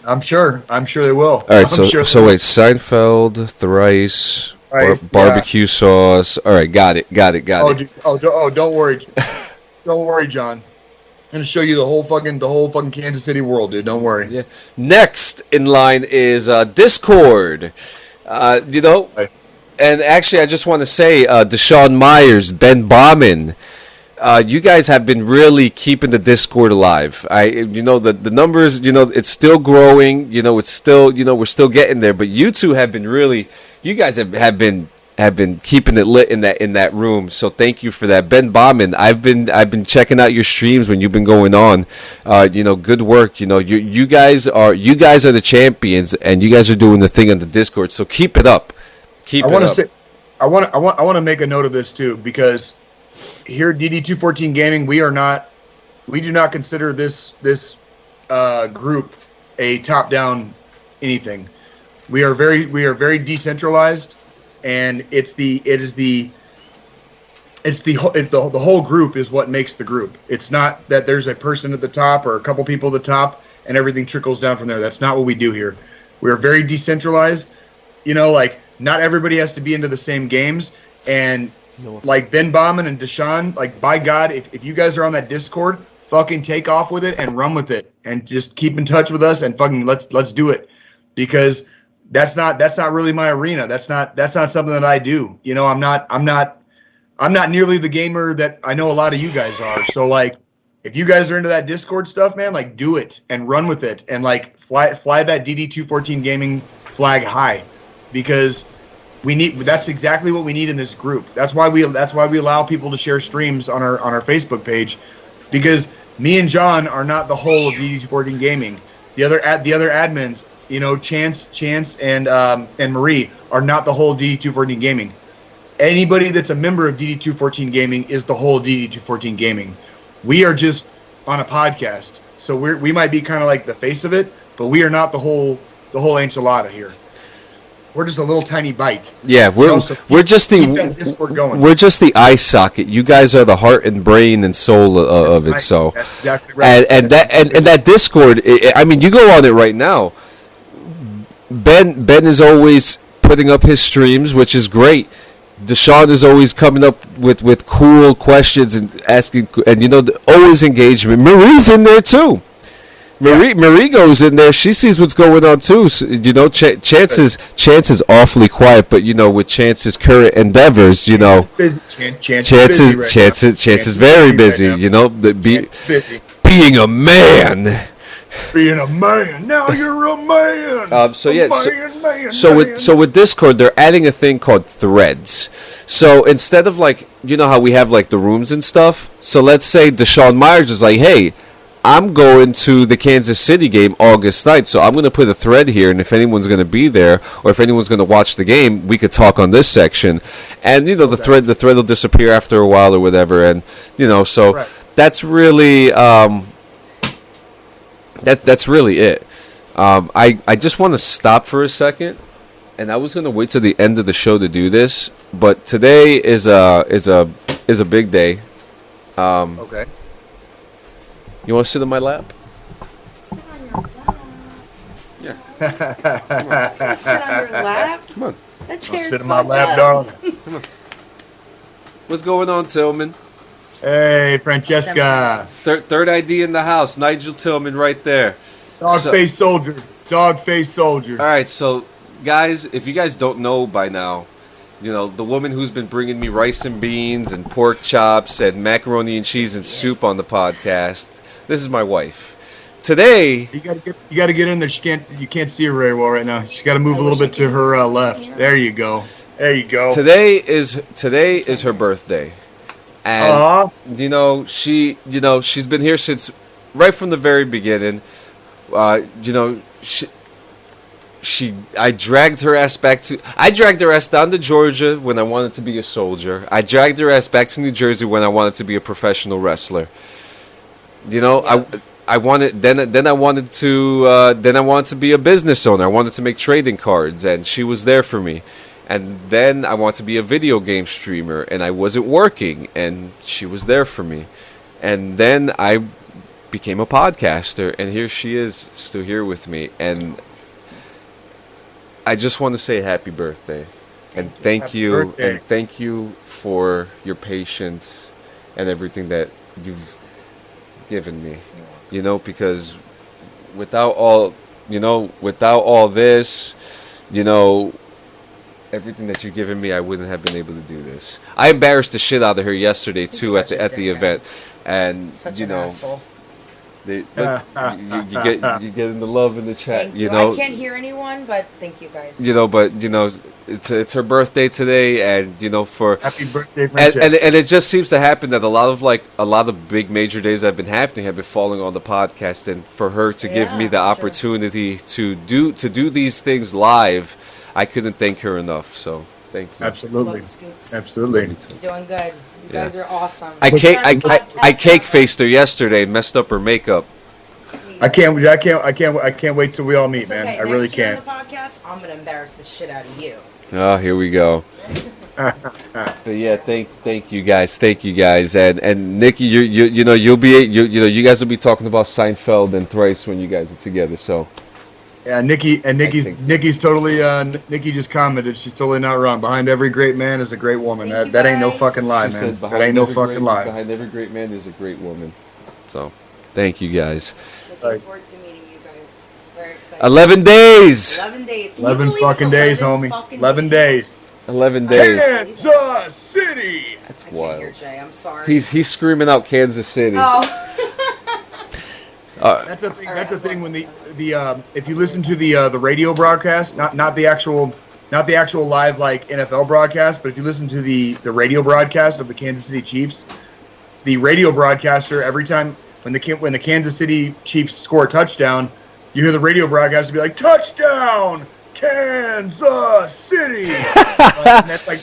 I'm sure they will. All right, so wait, Seinfeld, Thrice, barbecue sauce. All right, got it. Dude, don't worry, don't worry, John. I'm gonna show you the whole fucking Kansas City world, dude. Don't worry. Yeah. Next in line is Discord. And actually, I just want to say, Deshaun Myers, Ben Bauman. You guys have been really keeping the Discord alive. The numbers, it's still growing. It's still, we're still getting there. But you two have been you guys have been keeping it lit in that room. So thank you for that, Ben Bauman. I've been checking out your streams when you've been going on. Good work. You guys are the champions, and you guys are doing the thing on the Discord. So keep it up. I want to make a note of this too, because here at DD214 Gaming, we do not consider this group a top-down anything. We are very decentralized, and the whole group is what makes the group. It's not that there's a person at the top or a couple people at the top and everything trickles down from there. That's not what we do here. We are very decentralized. You know, like, not everybody has to be into the same games. And like Ben Bauman and Deshaun, like, by God, if you guys are on that Discord, fucking take off with it and run with it and just keep in touch with us and fucking let's do it, because that's not really my arena. That's not something that I do. You know, I'm not nearly the gamer that I know a lot of you guys are. So, like, if you guys are into that Discord stuff, man, like, do it and run with it and, like, fly that DD214 Gaming flag high, because that's exactly what we need in this group. That's why we allow people to share streams on our Facebook page, because me and John are not the whole of DD214 Gaming. The other admins, you know, Chance and Marie are not the whole of DD214 Gaming. Anybody that's a member of DD214 Gaming is the whole DD214 Gaming. We are just on a podcast, so we might be kind of like the face of it, but we are not the whole enchilada here. We're just a little tiny bite. Yeah, we're just the eye socket. You guys are the heart and brain and soul of it. Right. So that's exactly right. And that Discord. I mean, you go on it right now. Ben is always putting up his streams, which is great. Deshaun is always coming up with cool questions and asking, and, you know, always engagement. Marie's in there too. Marie goes in there. She sees what's going on too. So, you know, Chance is awfully quiet, but, you know, with Chance's current endeavors, you know, Chance is very busy. You know, being a man. Being a man, now you're a man. So with Discord, they're adding a thing called threads. So instead of, like, you know how we have, like, the rooms and stuff. So let's say Deshaun Myers is like, hey, I'm going to the Kansas City game August 9th, so I'm going to put a thread here, and if anyone's going to be there or if anyone's going to watch the game, we could talk on this section. And, you know, the thread will disappear after a while or whatever, and, you know, so that's really that's really it. I just want to stop for a second, and I was going to wait till the end of the show to do this, but today is a big day. Okay. You want to sit on my lap? Sit on your lap. Yeah. Come on. Sit on your lap? Come on. That chair's sit on my lap, darling. Come on. What's going on, Tillman? Hey, Francesca. Third ID in the house. Nigel Tillman right there. Dog-faced soldier. Dog-faced soldier. All right, so, guys, if you guys don't know by now, you know, the woman who's been bringing me rice and beans and pork chops and macaroni and cheese and soup on the podcast, this is my wife. Today, you gotta get in there. You can't see her very well right now. She's got to move a little bit to her left. There you go. There you go. Today is her birthday, and you know, she's been here since right from the very beginning. You know, I dragged her ass down to Georgia when I wanted to be a soldier. I dragged her ass back to New Jersey when I wanted to be a professional wrestler. You know, yeah. I wanted to be a business owner. I wanted to make trading cards, and she was there for me. And then I wanted to be a video game streamer, and I wasn't working, and she was there for me. And then I became a podcaster, and here she is, still here with me. And I just want to say happy birthday, and thank you for your patience and everything that you've given me. You know, because without all this, you know, everything that you've given me, I wouldn't have been able to do this. I embarrassed the shit out of her yesterday too at the event, and such you an know. Asshole. You getting the love in the chat. Thank you. know, I can't hear anyone, but thank you guys. You know, but you know, it's her birthday today, and you know, for happy birthday, Francesca. and it just seems to happen that a lot of big major days that have been happening have been falling on the podcast, and for her to give me the opportunity to do these things live, I couldn't thank her enough. So Thank you. Absolutely. Love Scoops. Absolutely. You're doing good. You Yeah. guys are awesome. I Podcast cake ever. faced her yesterday, messed up her makeup. I can't wait till we all meet, It's man. okay. I really Next year can't. on the podcast, I'm gonna embarrass the shit out of you. Oh, here we go. But yeah, thank you guys, and Nikki, you know you guys will be talking about Seinfeld and Thrice when you guys are together. So Yeah, Nikki's totally. Nikki just commented. She's totally not wrong. Behind every great man is a great woman. Thank you, That ain't no guys. fucking lie, she man. said, That ain't no every fucking lie. Behind every great man is a great woman. So thank you guys. Looking Right. forward to meeting you guys. Very excited. 11 days. 11 days. Can you 11 believe fucking it's days, 11 homie. fucking 11 days. 11 days. Kansas City. That's I can't hear wild. Jay. I'm sorry. He's screaming out Kansas City. Oh. That's a thing. That's a thing when the if you listen to the radio broadcast, not the actual live like NFL broadcast, but if you listen to the radio broadcast of the Kansas City Chiefs, the radio broadcaster every time when the Kansas City Chiefs score a touchdown, you hear the radio broadcaster be like, "Touchdown, Kansas City!" Like,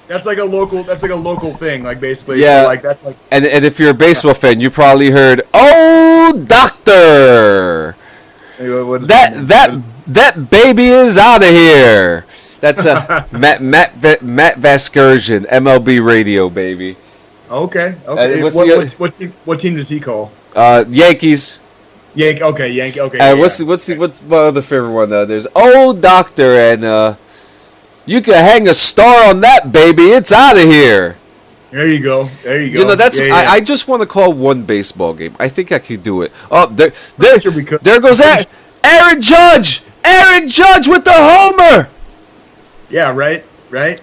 that's like a local thing, like basically. Yeah. So, like that's like. And if you're a baseball fan, you probably heard, "Oh, doctor, What is that baby is out of here." That's Matt Vasgersian, MLB radio, baby. Okay. What team does he call? Yankees. Yankee. Okay. Yankee. Okay. And what's my other favorite one? There's "Oh, doctor," and you can hang a star on that baby. It's out of here. There you go. You know, that's I just want to call one baseball game. I think I could do it. Oh, Sure we could. there goes Aaron Judge. Aaron Judge with the homer. Yeah. Right.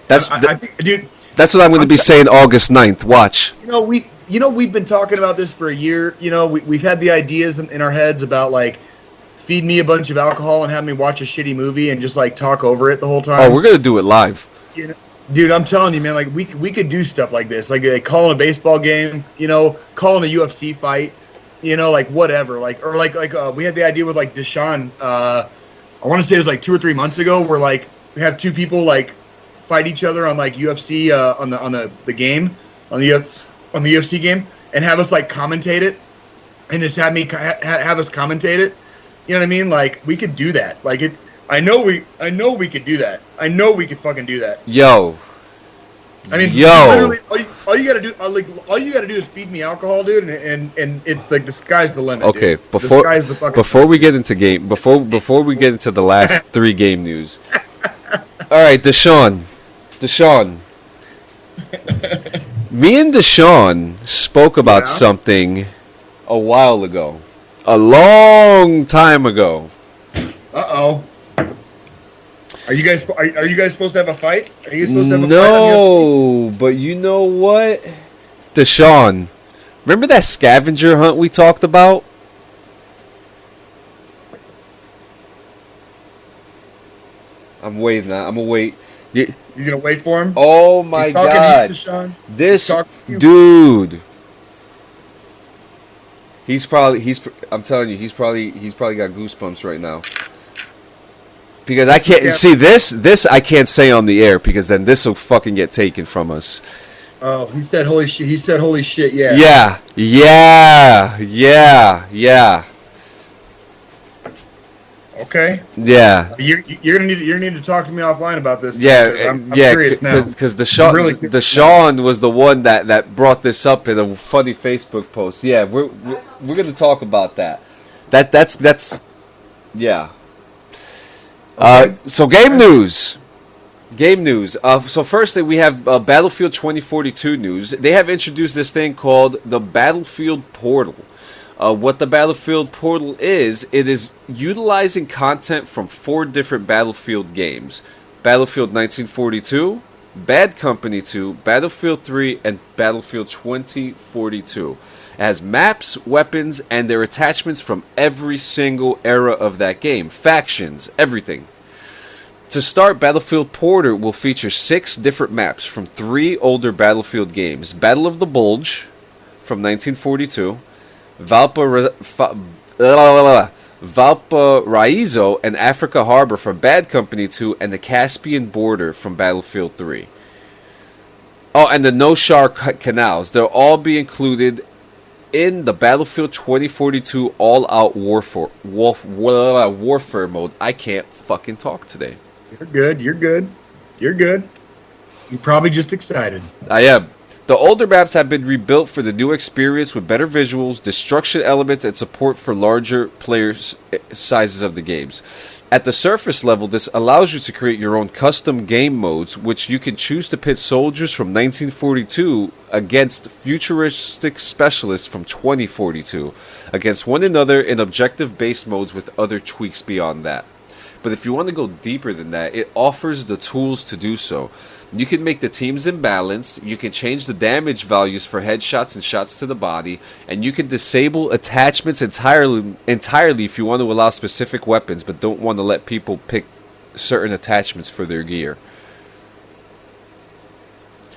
That's I think, dude. That's what I'm going to be saying August 9th. Watch. We've been talking about this for a year. We've had the ideas in our heads about like feed me a bunch of alcohol and have me watch a shitty movie and just like talk over it the whole time. Oh, we're going to do it live. Dude, I'm telling you, man, like we could do stuff like this, like calling a baseball game, calling a UFC fight, like whatever, like we had the idea with like Deshaun. I want to say it was like 2 or 3 months ago, where like we have two people like fight each other on like UFC on the game on the UFC game and have us like commentate it, and just have us commentate it. You know what I mean? Like we could do that. Like it. I know we could do that. I know we could fucking do that. Yo. I mean, Yo. literally, all you gotta do is feed me alcohol, dude, and it like the sky's the limit. Okay, dude. before the sky's the fucking before we get into before we get into the last 3 game news. All right, Deshaun. Me and Deshaun spoke about Yeah? something a while ago. A long time ago. Uh-oh. Are you guys supposed to have a fight? Are you supposed to have a fight on your No, but you know what? Deshaun, remember that scavenger hunt we talked about? I'm waiting. I'm gonna wait. You gonna wait for him? Oh my He's talking God! to you, Deshaun. This talking to you. dude. I'm telling you, he's probably got goosebumps right now. Because I can't see this I can't say on the air because then this will fucking get taken from us. Oh, he said holy shit. He said holy shit. Yeah. Yeah. Okay. Yeah. You're gonna need to talk to me offline about this. Yeah, because I'm curious now. because Deshaun was the one that brought this up in a funny Facebook post. Yeah, we're gonna talk about that. That's yeah. Okay. So game news. So firstly, we have Battlefield 2042 news. They have introduced this thing called the Battlefield Portal. What the Battlefield Portal is, it is utilizing content from 4 different Battlefield games. Battlefield 1942, Bad Company 2, Battlefield 3, and Battlefield 2042. It has maps, weapons, and their attachments from every single era of that game. Factions, everything. To start, Battlefield Portal will feature 6 different maps from 3 older Battlefield games. Battle of the Bulge from 1942, Valparaiso and Africa Harbor from Bad Company 2, and the Caspian Border from Battlefield 3. Oh, and the No-Shar Canals. They'll all be included in the Battlefield 2042 All-Out Warfare mode. I can't fucking talk today. You're good. You're good. You're good. You're probably just excited. I am. The older maps have been rebuilt for the new experience with better visuals, destruction elements, and support for larger player sizes of the games. At the surface level, this allows you to create your own custom game modes, which you can choose to pit soldiers from 1942 against futuristic specialists from 2042 against one another in objective-based modes with other tweaks beyond that. But if you want to go deeper than that, it offers the tools to do so. You can make the teams imbalanced, you can change the damage values for headshots and shots to the body, and you can disable attachments entirely if you want to allow specific weapons but don't want to let people pick certain attachments for their gear.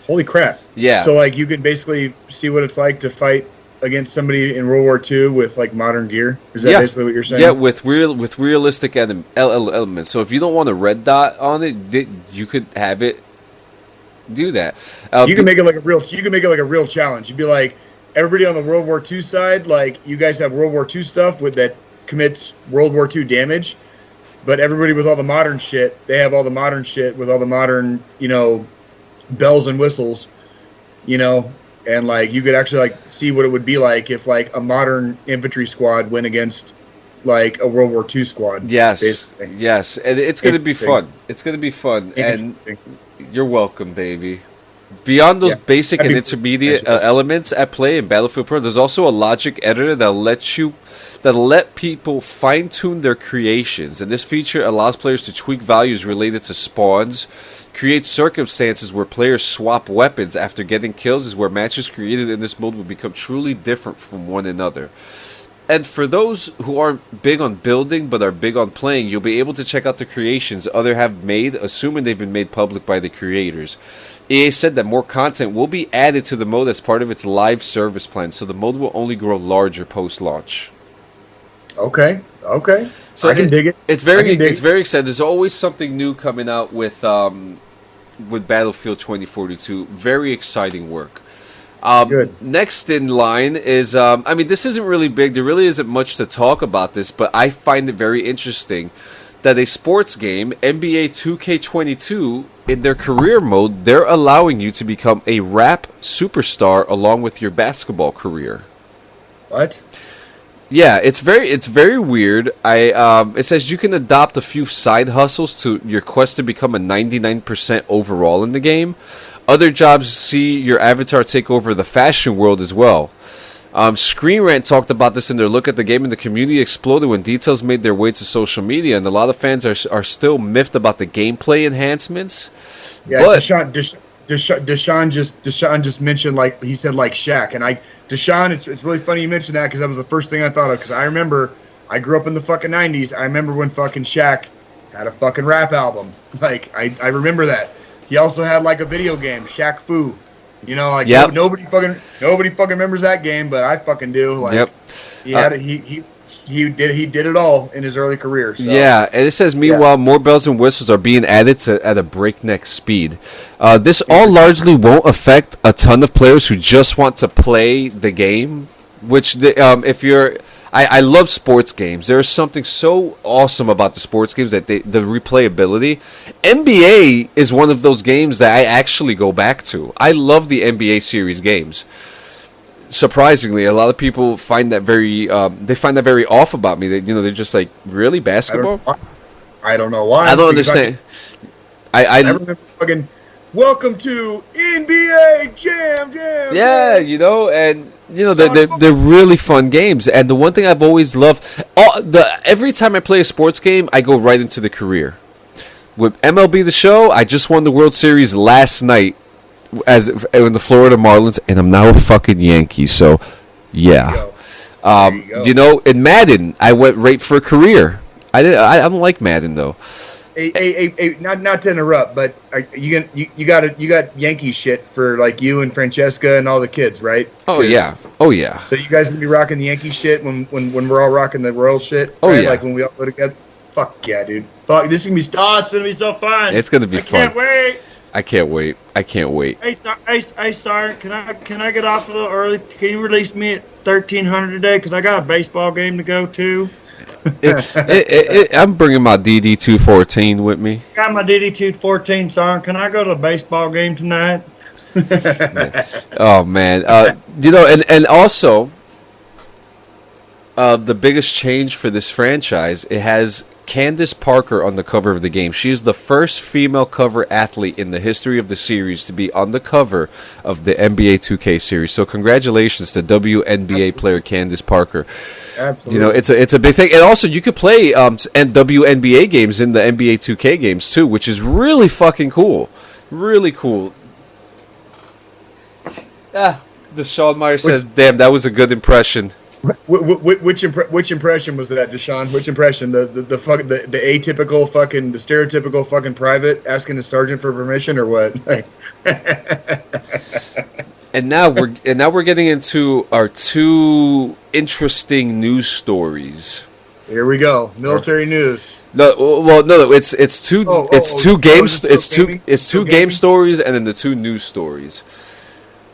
Holy crap. Yeah. So, like, you can basically see what it's like to fight against somebody in World War II with, like, modern gear? Is that basically what you're saying? Yeah, with realistic elements. So if you don't want a red dot on it, you could have it do that. You can make it like a real challenge. You'd be like, everybody on the World War II side, like, you guys have World War II stuff that commits World War II damage, but everybody with all the modern shit, they have all the modern shit with all the modern, bells and whistles, and, like, you could actually, like, see what it would be like if, like, a modern infantry squad went against, like, a World War II squad. Yes, basically. yes, and it's going to be fun. It's going to be fun, and you're welcome, baby. Beyond those basic and intermediate elements at play in Battlefield Pro, there's also a logic editor that'll let people fine-tune their creations, and this feature allows players to tweak values related to spawns, create circumstances where players swap weapons after getting kills, is where matches created in this mode will become truly different from one another. And for those who aren't big on building but are big on playing, you'll be able to check out the creations others have made, assuming they've been made public by the creators. EA said that more content will be added to the mode as part of its live service plan, so the mode will only grow larger post-launch. Okay. So I can dig it. It's very exciting. There's always something new coming out with Battlefield 2042. Very exciting work. Good. Next in line is, this isn't really big. There really isn't much to talk about this, but I find it very interesting that a sports game, NBA 2K22, in their career mode, they're allowing you to become a rap superstar along with your basketball career. What? Yeah, it's very weird. It says you can adopt a few side hustles to your quest to become a 99% overall in the game. Other jobs see your avatar take over the fashion world as well. Screen Rant talked about this in their look at the game, and the community exploded when details made their way to social media, and a lot of fans are still miffed about the gameplay enhancements. Yeah, but Deshaun just mentioned, like, he said, like, Shaq, and Deshaun, it's really funny you mentioned that because that was the first thing I thought of, because I remember I grew up in the fucking 90s. I remember when fucking Shaq had a fucking rap album. Like, I remember that. He also had, like, a video game, Shaq Fu. Nobody fucking remembers that game, but I fucking do. Like, he did it all in his early career. So. Yeah, and it says, meanwhile, more bells and whistles are being added at a breakneck speed. This all largely won't affect a ton of players who just want to play the game. I love sports games. There's something so awesome about the sports games that the replayability. NBA is one of those games that I actually go back to. I love the NBA series games. Surprisingly, a lot of people find that very off about me. They're just like, really, basketball? I don't know why. I don't understand. I remember fucking welcome to NBA Jam. Yeah, and they're really fun games. And the one thing I've always loved, every time I play a sports game, I go right into the career. With MLB The Show, I just won the World Series last night in the Florida Marlins, and I'm now a fucking Yankee. So, yeah. In Madden, I went right for a career. I don't like Madden though. Not to interrupt, but you got Yankee shit for like you and Francesca and all the kids, right? Oh yeah. So you guys gonna be rocking the Yankee shit when we're all rocking the Royal shit, Oh right? yeah. Like when we all go together. Fuck yeah, dude. Fuck, this is gonna be. Oh, it's gonna be so fun. It's gonna be fun. Can't wait. I can't wait. Hey, sorry. Can I get off a little early? Can you release me at 1300 today? Cause I got a baseball game to go to. I'm bringing my DD214 with me. Got my DD214, Siren. Can I go to the baseball game tonight? Oh man, and also, the biggest change for this franchise, it has Candace Parker on the cover of the game. She is the first female cover athlete in the history of the series to be on the cover of the NBA 2K series. So congratulations to WNBA player Candace Parker. Absolutely. It's a big thing, and also you could play WNBA games in the NBA 2K games too, which is really fucking cool. Really cool. Deshaun Meyer says, "Damn, that was a good impression." Which impression was that, Deshaun? Which impression? The atypical fucking, the stereotypical fucking private asking the sergeant for permission, or what? And now we're getting into our two interesting news stories. Here we go. Military news. No, it's two game stories and then the two news stories.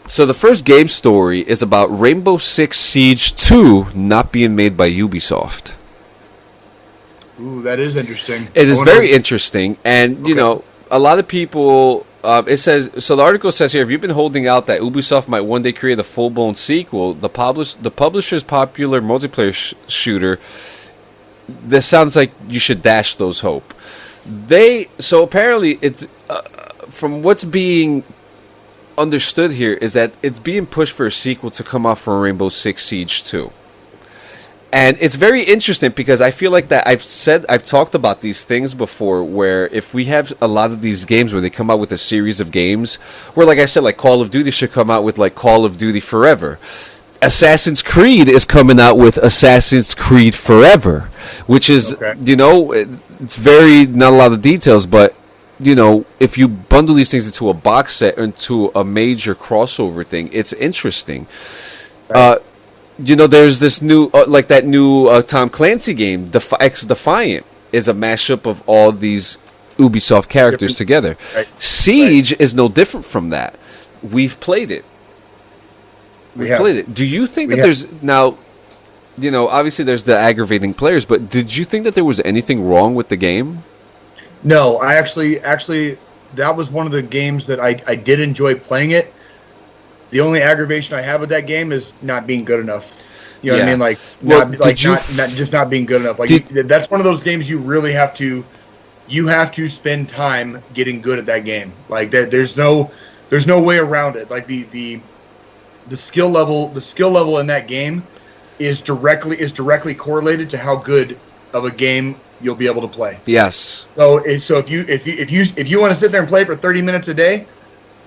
So the first game story is about Rainbow Six Siege 2 not being made by Ubisoft. Ooh, that is interesting. It is very interesting, and you know, a lot of people. It says so. The article says here, if you've been holding out that Ubisoft might one day create a full-blown sequel, the publisher's popular multiplayer shooter. This sounds like you should dash those hope. So apparently it's from what's being understood here is that it's being pushed for a sequel to come out for Rainbow Six Siege 2. And it's very interesting because I feel like that I've talked about these things before, where if we have a lot of these games where they come out with a series of games where, like I said, like Call of Duty should come out with like Call of Duty Forever. Assassin's Creed is coming out with Assassin's Creed Forever, which is, you know, it's very, not a lot of details, but you know, if you bundle these things into a box set, into a major crossover thing, it's interesting. Right. You know, there's this new, like that new Tom Clancy game, X Defiant, is a mashup of all these Ubisoft characters together. Right. Siege is no different from that. We've played it. We've played it. Do you think that there's, now, you know, obviously there's the aggravating players, but did you think that there was anything wrong with the game? No, I actually, that was one of the games that I did enjoy playing it. The only aggravation I have with that game is not being good enough. You know what I mean? Like, not being good enough. Like, that's one of those games you really have to spend time getting good at that game. Like, there's no way around it. Like the skill level in that game is directly correlated to how good of a game you'll be able to play. Yes. So if you want to sit there and play for 30 minutes a day,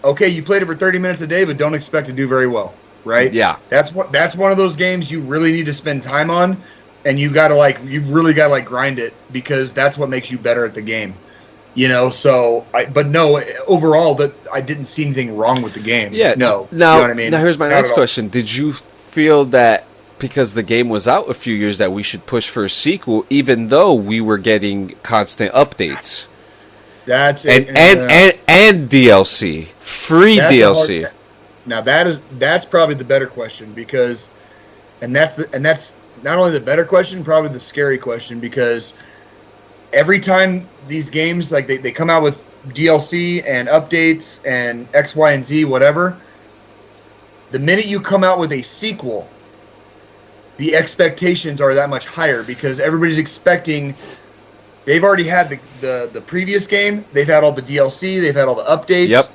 okay, you played it for 30 minutes a day, but don't expect to do very well, right? Yeah. That's one of those games you really need to spend time on, and you've really got to grind it, because that's what makes you better at the game. You know, overall, that I didn't see anything wrong with the game. Yeah. No. Now, you know what I mean? Now here's my next question. Did you feel that because the game was out a few years that we should push for a sequel, even though we were getting constant updates? That's and DLC, free DLC. Now that's probably the better question, because, and that's not only the better question, probably the scary question, because every time these games, like they come out with DLC and updates and X, Y, and Z, whatever, the minute you come out with a sequel, the expectations are that much higher, because everybody's expecting. They've already had the previous game. They've had all the DLC. They've had all the updates. Yep.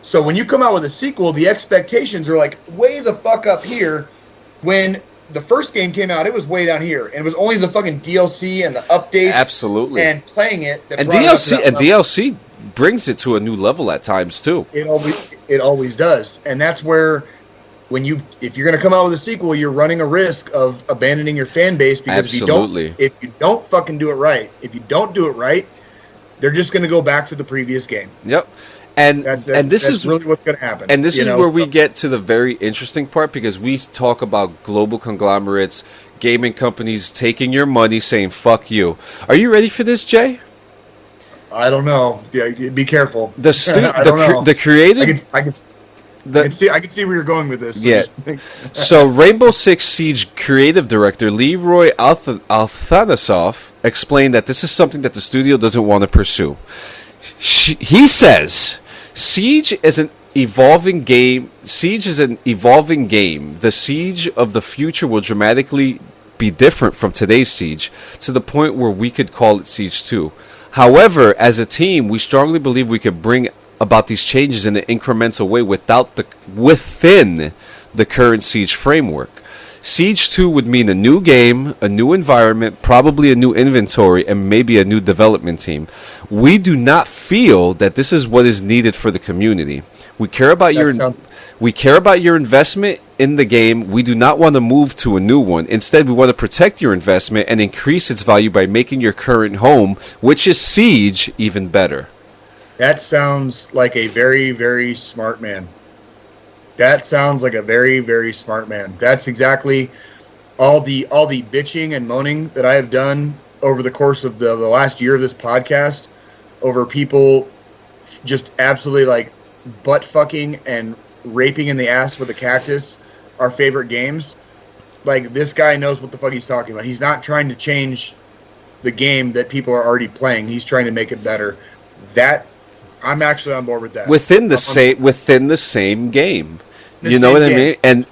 So when you come out with a sequel, the expectations are like way the fuck up here. When the first game came out, it was way down here, and it was only the fucking DLC and the updates. Absolutely. And playing it. And DLC brings it to a new level at times too. It always does, and that's where. If you're going to come out with a sequel, you're running a risk of abandoning your fan base, because if you don't fucking do it right, They're just going to go back to the previous game. Yep. And That's this is really what's going to happen. And this you is know? where we get to the very interesting part, because we talk about global conglomerates, gaming companies taking your money, saying "fuck you." Are you ready for this, Jay? I don't know. Yeah, be careful. The I don't know. the creative. I can see where you're going with this. So Yeah. So Rainbow Six Siege creative director Leroy Altanasov explained that this is something that the studio doesn't want to pursue. He says, Siege is an evolving game. Siege is an evolving game. The Siege of the future will dramatically be different from today's Siege, to the point where we could call it Siege 2. However, as a team, we strongly believe we could bring about these changes in an incremental way within the current Siege framework. Siege 2 would mean a new game, a new environment, probably a new inventory, and maybe a new development team. We do not feel that this is what is needed for the community. We care about your investment in the game. We do not want to move to a new one. Instead, we want to protect your investment and increase its value by making your current home, which is Siege, even better. That sounds like a very, very smart man. That sounds like a very, very smart man. That's exactly all the bitching and moaning that I have done over the course of the last year of this podcast over people just absolutely like butt fucking and raping in the ass with a cactus our favorite games. Like, this guy knows what the fuck he's talking about. He's not trying to change the game that people are already playing. He's trying to make it better. That I'm actually on board with that. Within the same game. You know what I mean? And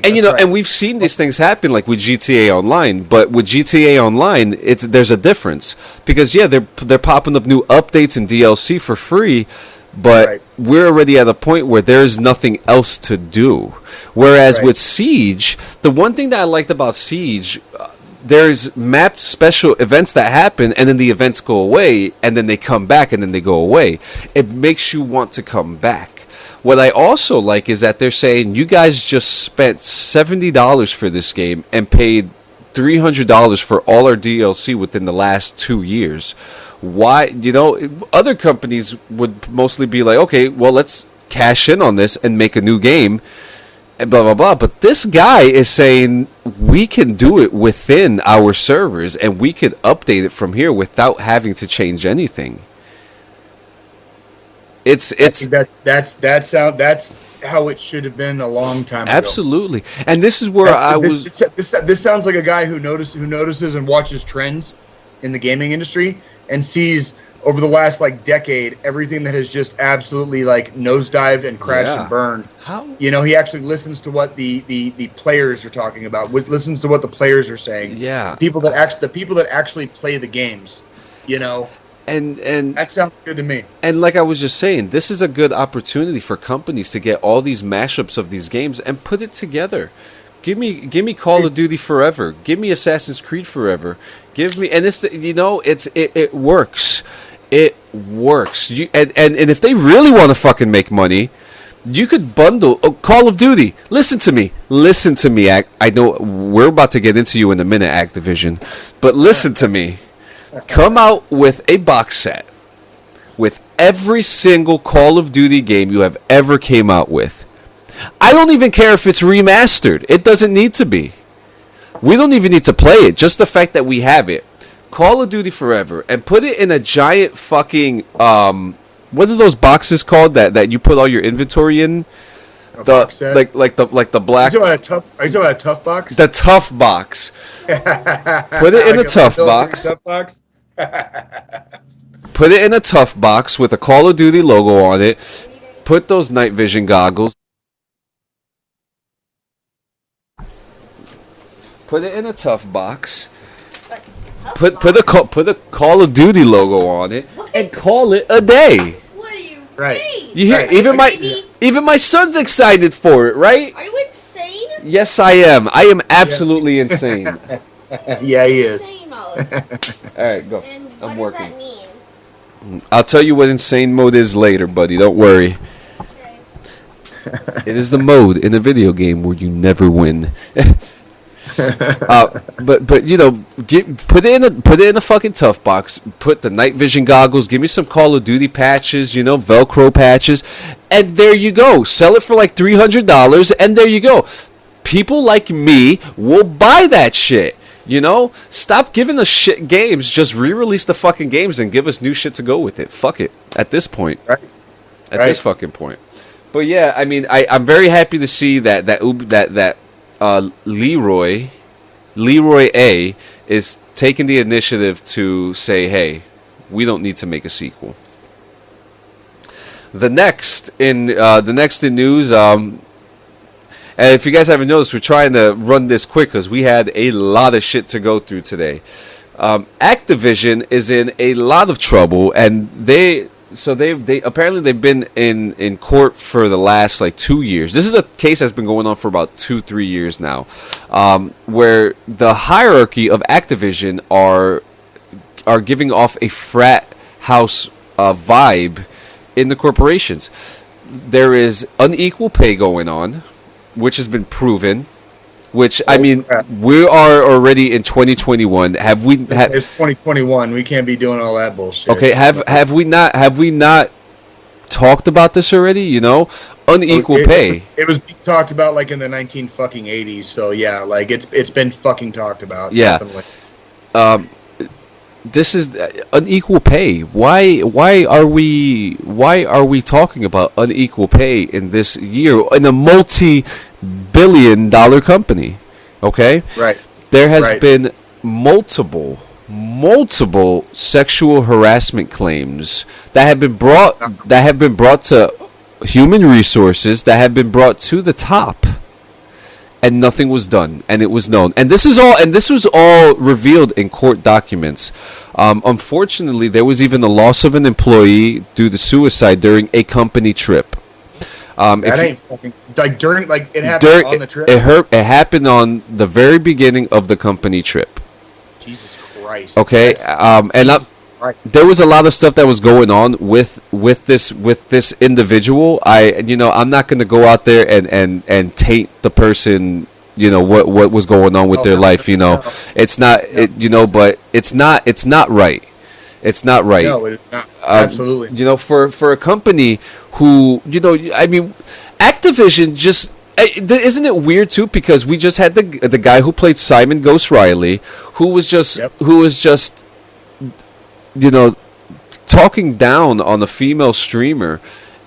you know, and we've seen these things happen, like with GTA Online. But with GTA Online, there's a difference, because they're popping up new updates and DLC for free, but we're already at a point where there's nothing else to do. Whereas with Siege, the one thing that I liked about Siege, there's mapped special events that happen, and then the events go away, and then they come back, and then they go away. It makes you want to come back. What I also like is that they're saying, you guys just spent $70 for this game and paid $300 for all our DLC within the last 2 years. Why? You know, other companies would mostly be like, okay, well, let's cash in on this and make a new game, and blah, blah, blah. But this guy is saying we can do it within our servers, and we could update it from here without having to change anything. That's how it should have been a long time ago. Absolutely. And this is where this sounds like a guy who notices and watches trends in the gaming industry and sees over the last decade everything that has just absolutely nosedived and crashed and burned. How? You know, he actually listens to what the players are talking about. Listens to what the players are saying. Yeah. The people that actually play the games. You know. And that sounds good to me. And like I was just saying, this is a good opportunity for companies to get all these mashups of these games and put it together. Give me Call of Duty Forever. Give me Assassin's Creed Forever. Give me, and it works. It works. And if they really want to fucking make money, you could bundle Call of Duty. Listen to me. I know we're about to get into you in a minute, Activision, but listen to me. Come out with a box set with every single Call of Duty game you have ever came out with. I don't even care if it's remastered. It doesn't need to be. We don't even need to play it. Just the fact that we have it. Call of Duty Forever, and put it in a giant fucking what are those boxes called that you put all your inventory in? Like the black. Are you talking about a tough box? The tough box. Put it in a tough box. Tough box. Put it in a tough box with a Call of Duty logo on it. Put those night vision goggles. Put it in a tough box. Put a Call of Duty logo on it and call it a day. What are you? Right. You hear? Even my son's excited for it, right? Are you insane? Yes, I am. I am absolutely insane. Yeah, he is. Insane mode. All right, go. And I'm what working. does that mean? I'll tell you what insane mode is later, buddy. Don't worry. Okay. It is the mode in a video game where you never win. But you know, put it in a fucking tough box. Put the night vision goggles. Give me some Call of Duty patches. You know, Velcro patches, and there you go. Sell it for like $300, and there you go. People like me will buy that shit. You know, stop giving us shit games. Just re-release the fucking games and give us new shit to go with it. Fuck it. At this point, Right. at this fucking point. But yeah, I mean, I'm very happy to see that Leroy A is taking the initiative to say, hey, we don't need to make a sequel. The next in news, and if you guys haven't noticed, we're trying to run this quick because we had a lot of shit to go through today. Activision is in a lot of trouble, and they apparently they've been in court for the last like 2 years. This is a case that's been going on for about 2-3 years now, where the hierarchy of Activision are giving off a frat house vibe in the corporations. There is unequal pay going on, which has been proven. Which, I mean, we are already in 2021. Have we? It's 2021. We can't be doing all that bullshit. Okay, have we not talked about this already? You know, unequal pay. It was talked about like in the 1980s. So yeah, like it's been fucking talked about. Yeah. Definitely. This is unequal pay. Why are we talking about unequal pay in this year in a multi-billion-dollar company? Okay? Right. There has been multiple sexual harassment claims that have been brought to human resources, that have been brought to the top. And nothing was done, and it was known. And this was all revealed in court documents. Unfortunately, there was even the loss of an employee due to suicide during a company trip. That ain't fucking like during like it happened on the trip. It happened on the very beginning of the company trip. Jesus Christ. Okay, there was a lot of stuff that was going on with this individual. I'm not going to go out there and taint the person. You know what was going on with their life. You know, it's not. But it's not right. It's not right. No, it's not. Absolutely. You know, for a company who, you know, I mean, Activision just. Isn't it weird too? Because we just had the guy who played Simon Ghost Riley, who was just you know, talking down on a female streamer,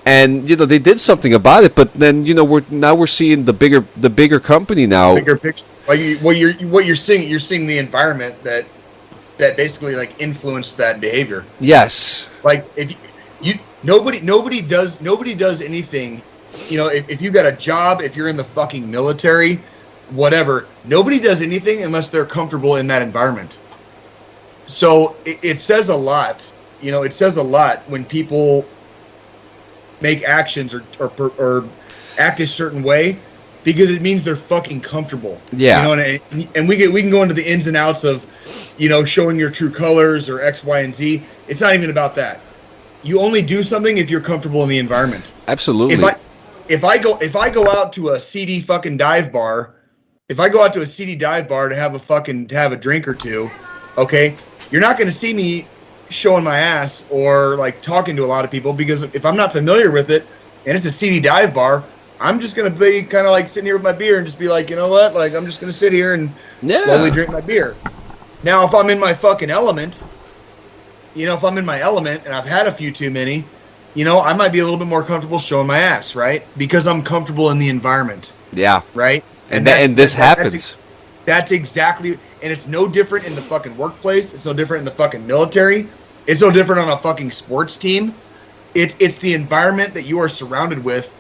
and you know they did something about it. But then you know we're seeing the bigger company now. Bigger picture. Like what you're seeing the environment that basically like influenced that behavior. Yes. Like if nobody does anything. You know, if you got a job, if you're in the fucking military, whatever, nobody does anything unless they're comfortable in that environment. So it says a lot, you know. It says a lot when people make actions or act a certain way, because it means they're fucking comfortable. Yeah. You know, and we can go into the ins and outs of, you know, showing your true colors or X, Y, and Z. It's not even about that. You only do something if you're comfortable in the environment. Absolutely. If I go out to a seedy fucking dive bar, to have a drink or two, okay, you're not going to see me showing my ass or like talking to a lot of people, because if I'm not familiar with it and it's a seedy dive bar, I'm just going to be kind of like sitting here with my beer and just be like, you know what, like I'm just going to sit here and slowly drink my beer. Now, if I'm in my fucking element, and I've had a few too many, you know, I might be a little bit more comfortable showing my ass, right? Because I'm comfortable in the environment. Yeah. Right? And this happens. That's exactly, and it's no different in the fucking workplace. It's no different in the fucking military. It's no different on a fucking sports team. It's the environment that you are surrounded with,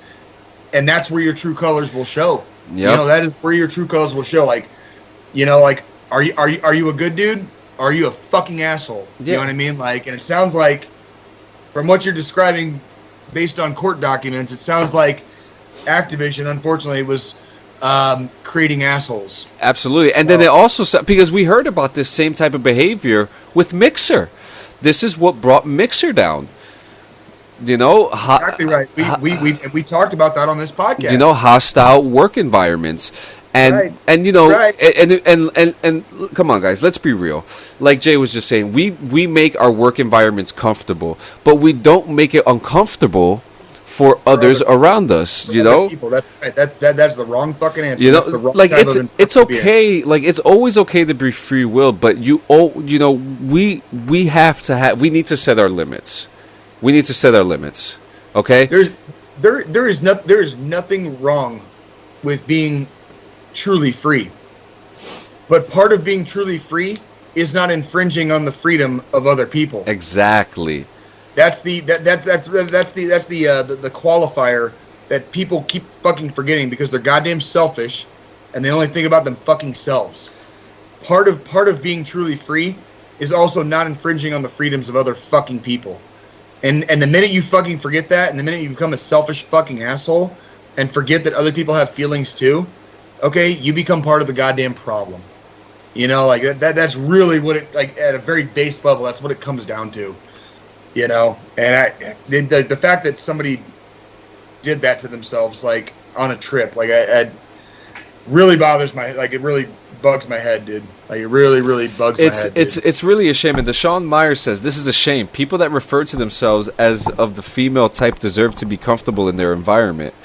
and that's where your true colors will show. Yep. You know, that is where your true colors will show. Like, you know, like, are you a good dude? Or are you a fucking asshole? Yeah. You know what I mean? Like, and it sounds like, from what you're describing, based on court documents, it sounds like Activision, unfortunately, was creating assholes. Absolutely. And then they also, because we heard about this same type of behavior with Mixer. This is what brought Mixer down. You know, exactly right. We talked about that on this podcast. You know, hostile work environments. And Right. and you know Right. and come on guys, let's be real. Like Jay was just saying, we make our work environments comfortable, but we don't make it uncomfortable for others around us, you Other know? people, that's right. That's the wrong fucking answer. You know, That's the wrong like type it's of it's environment to be in. okay, like it's always okay to be free will, but you know, we have to have, we need to set our limits. We need to set our limits. Okay? There is nothing wrong with being truly free. But part of being truly free is not infringing on the freedom of other people. Exactly. That's the qualifier that people keep fucking forgetting because they're goddamn selfish and they only think about them fucking selves. Part of being truly free is also not infringing on the freedoms of other fucking people. And the minute you fucking forget that, and the minute you become a selfish fucking asshole and forget that other people have feelings too, okay, you become part of the goddamn problem. You know, like that's really what it, like, at a very base level, that's what it comes down to. You know, and the fact that somebody did that to themselves, like on a trip, like I really bothers my, like it really bugs my head, dude. Like it really bugs my head. It's really a shame. And Deshaun Myers says this is a shame. People that refer to themselves as of the female type deserve to be comfortable in their environment.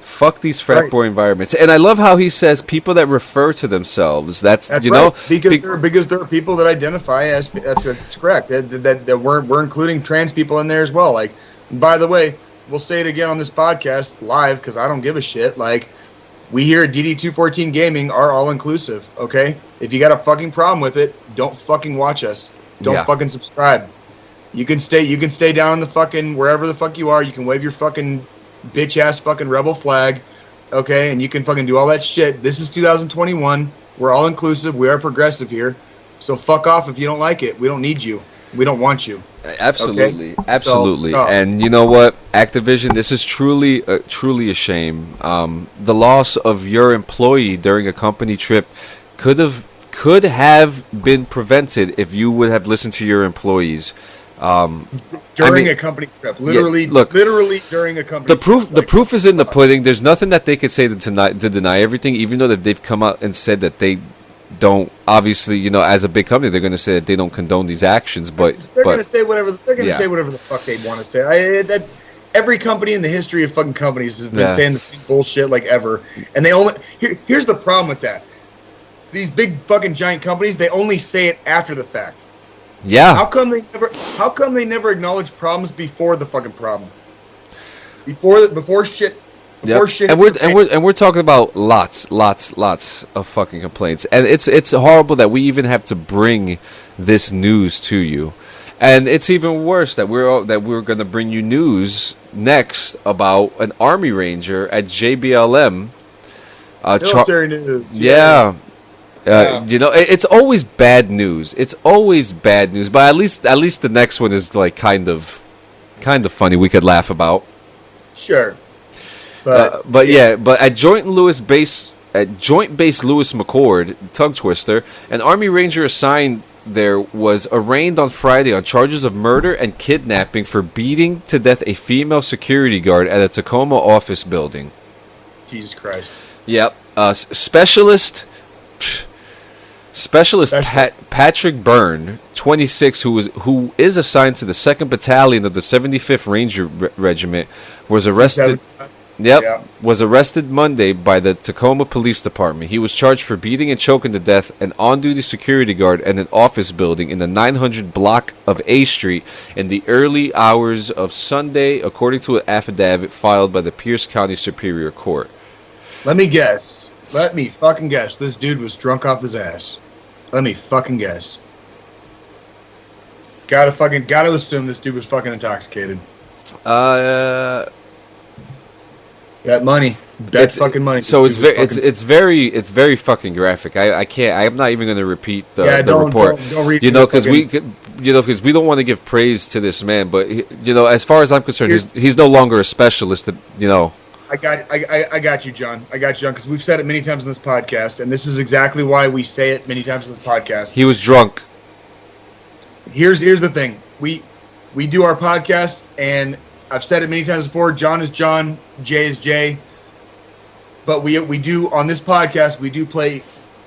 Fuck these frat boy environments. And I love how he says people that refer to themselves. That's you right. know, because there are people that identify as, that's correct. That we're including trans people in there as well. Like, by the way, we'll say it again on this podcast live because I don't give a shit. Like, we here at DD214 Gaming are all inclusive. Okay, if you got a fucking problem with it, don't fucking watch us. Don't fucking subscribe. You can stay down in the fucking wherever the fuck you are. You can wave your fucking bitch ass fucking rebel flag, okay, and you can fucking do all that shit. This is 2021. We're all inclusive. We are progressive here. So fuck off if you don't like it. We don't need you. We don't want you. Absolutely, okay? absolutely. So, And you know what, Activision, this is truly a shame. The loss of your employee during a company trip could have been prevented if you would have listened to your employees. During a company trip, literally during a company. The proof is in the pudding. There's nothing that they could say to deny everything, even though they've come out and said that they don't. Obviously, you know, as a big company, they're going to say that they don't condone these actions. But they're going to say whatever. They're going to say whatever the fuck they want to say. Every company in the history of fucking companies has been saying the same bullshit like ever, and they only. Here's the problem with that. These big fucking giant companies, they only say it after the fact. Yeah. How come they never acknowledge problems before the fucking problem? Before shit. Shit. And we're talking about lots of fucking complaints. And it's horrible that we even have to bring this news to you. And it's even worse that we're going to bring you news next about an Army Ranger at JBLM. Military news. Yeah. You know, it's always bad news. It's always bad news, but at least the next one is like kind of funny. We could laugh about. Sure. But at Joint Base Lewis McChord, tongue twister, an Army Ranger assigned there was arraigned on Friday on charges of murder and kidnapping for beating to death a female security guard at a Tacoma office building. Jesus Christ. Yep. Specialist Patrick Byrne, 26, who is assigned to the 2nd Battalion of the 75th Ranger Regiment, was arrested. Was arrested Monday by the Tacoma Police Department. He was charged for beating and choking to death an on-duty security guard in an office building in the 900 block of A Street in the early hours of Sunday, according to an affidavit filed by the Pierce County Superior Court. Let me fucking guess. This dude was drunk off his ass. Let me fucking guess. Gotta assume this dude was fucking intoxicated. Bet money. Bet fucking money. So it's very fucking graphic. I'm not even going to repeat the report. Don't read. You know, because we don't want to give praise to this man, but you know, as far as I'm concerned, he's no longer a specialist. You know. I got you, John. Because we've said it many times in this podcast, and this is exactly why we say it many times in this podcast. He was drunk. Here's the thing. We do our podcast, and I've said it many times before. John is John. Jay is Jay. but we do on this podcast, we do play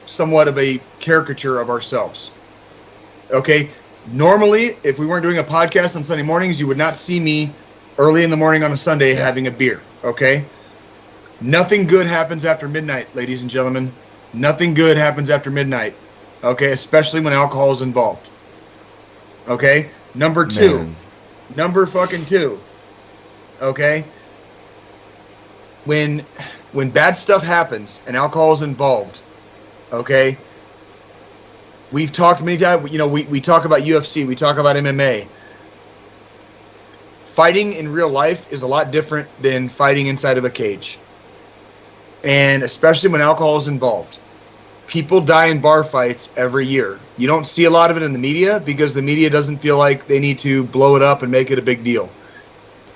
somewhat of a caricature of ourselves. Okay? Normally, if we weren't doing a podcast on Sunday mornings, you would not see me early in the morning on a Sunday having a beer. Okay? Nothing good happens after midnight, ladies and gentlemen. Nothing good happens after midnight. Okay? Especially when alcohol is involved. Okay? Number two. Man. Number fucking two. Okay? When bad stuff happens and alcohol is involved, okay? We've talked many times, you know, we talk about UFC, we talk about MMA. Fighting in real life is a lot different than fighting inside of a cage. And especially when alcohol is involved. People die in bar fights every year. You don't see a lot of it in the media because the media doesn't feel like they need to blow it up and make it a big deal.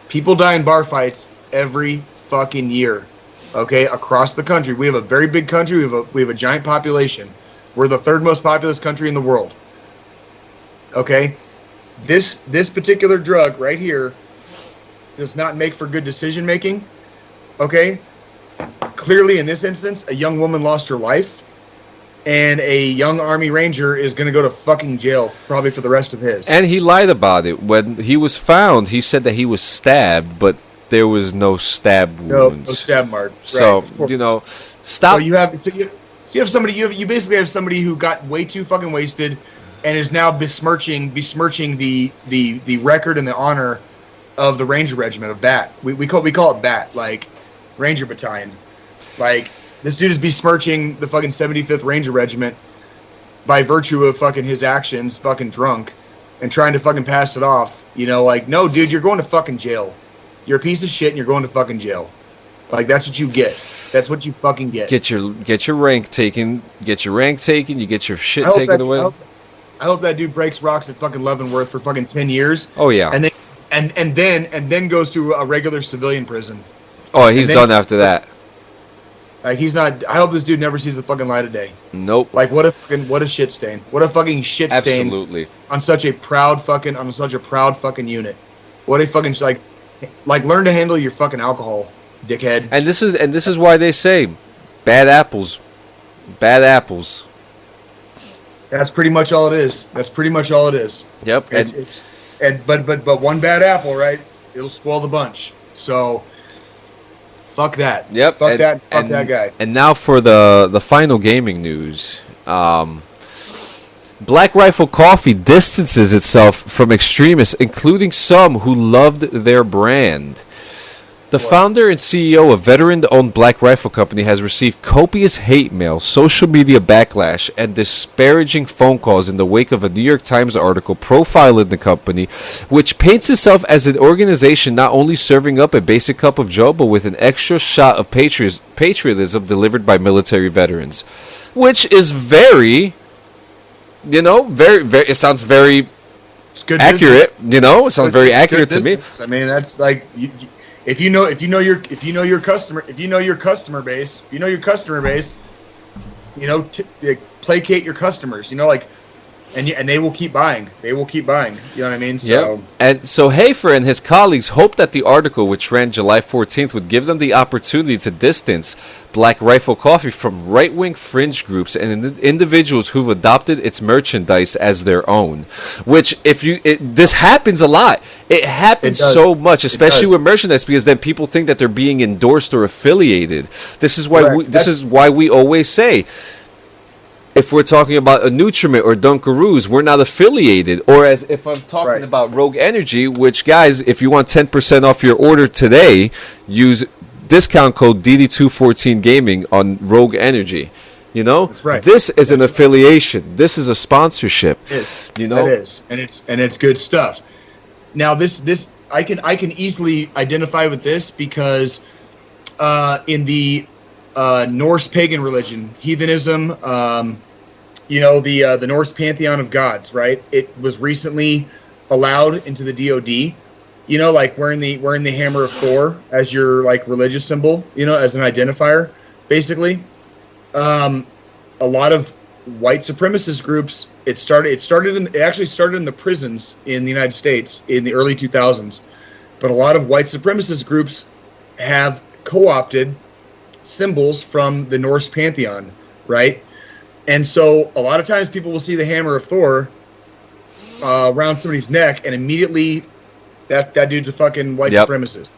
People die in bar fights every fucking year. Okay, across the country. We have a very big country. We have a giant population. We're the third most populous country in the world. Okay? This particular drug right here does not make for good decision making. Okay? Clearly in this instance, a young woman lost her life. And a young Army Ranger is going to go to fucking jail, probably for the rest of his. And he lied about it. When he was found, he said that he was stabbed, but there was no stab wounds. No stab mark. So, right. you know, stop. So you have somebody. You basically have somebody who got way too fucking wasted, and is now besmirching the record and the honor of the Ranger Regiment of BAT. We call it BAT, like Ranger Battalion, like. This dude is besmirching the fucking 75th Ranger Regiment by virtue of fucking his actions, fucking drunk, and trying to fucking pass it off. You know, like, no, dude, you're going to fucking jail. You're a piece of shit and you're going to fucking jail. Like, that's what you get. That's what you fucking get. Get your rank taken. Get your rank taken. You get your shit taken away. I hope that dude breaks rocks at fucking Leavenworth for fucking 10 years. Oh, yeah. And then goes to a regular civilian prison. Oh, he's done after that. Like, he's not. I hope this dude never sees the fucking light of day. Nope. Like, what a shit stain. What a fucking shit stain. Absolutely. On such a proud fucking unit. What a fucking like learn to handle your fucking alcohol, dickhead. And this is why they say, bad apples. That's pretty much all it is. Yep. But one bad apple, right? It'll spoil the bunch. So. Fuck that. Yep. Fuck that guy. And now for the final gaming news. Black Rifle Coffee distances itself from extremists, including some who loved their brand. The founder and CEO of veteran-owned Black Rifle Company has received copious hate mail, social media backlash, and disparaging phone calls in the wake of a New York Times article profiling the company, which paints itself as an organization not only serving up a basic cup of joe, but with an extra shot of patriotism delivered by military veterans. Which is very, very, it sounds very accurate, business. It sounds very accurate to me. I mean, that's like... If you know your customer base, placate your customers. And they will keep buying. You know what I mean? So. Yep. And so Hafer and his colleagues hoped that the article, which ran July 14th, would give them the opportunity to distance Black Rifle Coffee from right-wing fringe groups and individuals who've adopted its merchandise as their own. Which, this happens a lot. It happens so much, especially with merchandise, because then people think that they're being endorsed or affiliated. This is why we always say, if we're talking about a Nutriment or Dunkaroos, we're not affiliated. Or as if I'm talking about Rogue Energy, which, guys, if you want 10% off your order today, use discount code DD214 Gaming on Rogue Energy. That's right. This is an affiliation. This is a sponsorship. It is. It is, and it's good stuff. Now, this I can easily identify with this because in the Norse pagan religion, heathenism, the Norse pantheon of gods, right? It was recently allowed into the DoD. Like wearing the hammer of Thor as your like religious symbol, as an identifier, basically. A lot of white supremacist groups. It actually started in the prisons in the United States in the early 2000s, but a lot of white supremacist groups have co-opted symbols from the Norse pantheon, right? And so a lot of times people will see the hammer of Thor around somebody's neck, and immediately that dude's a fucking white supremacist.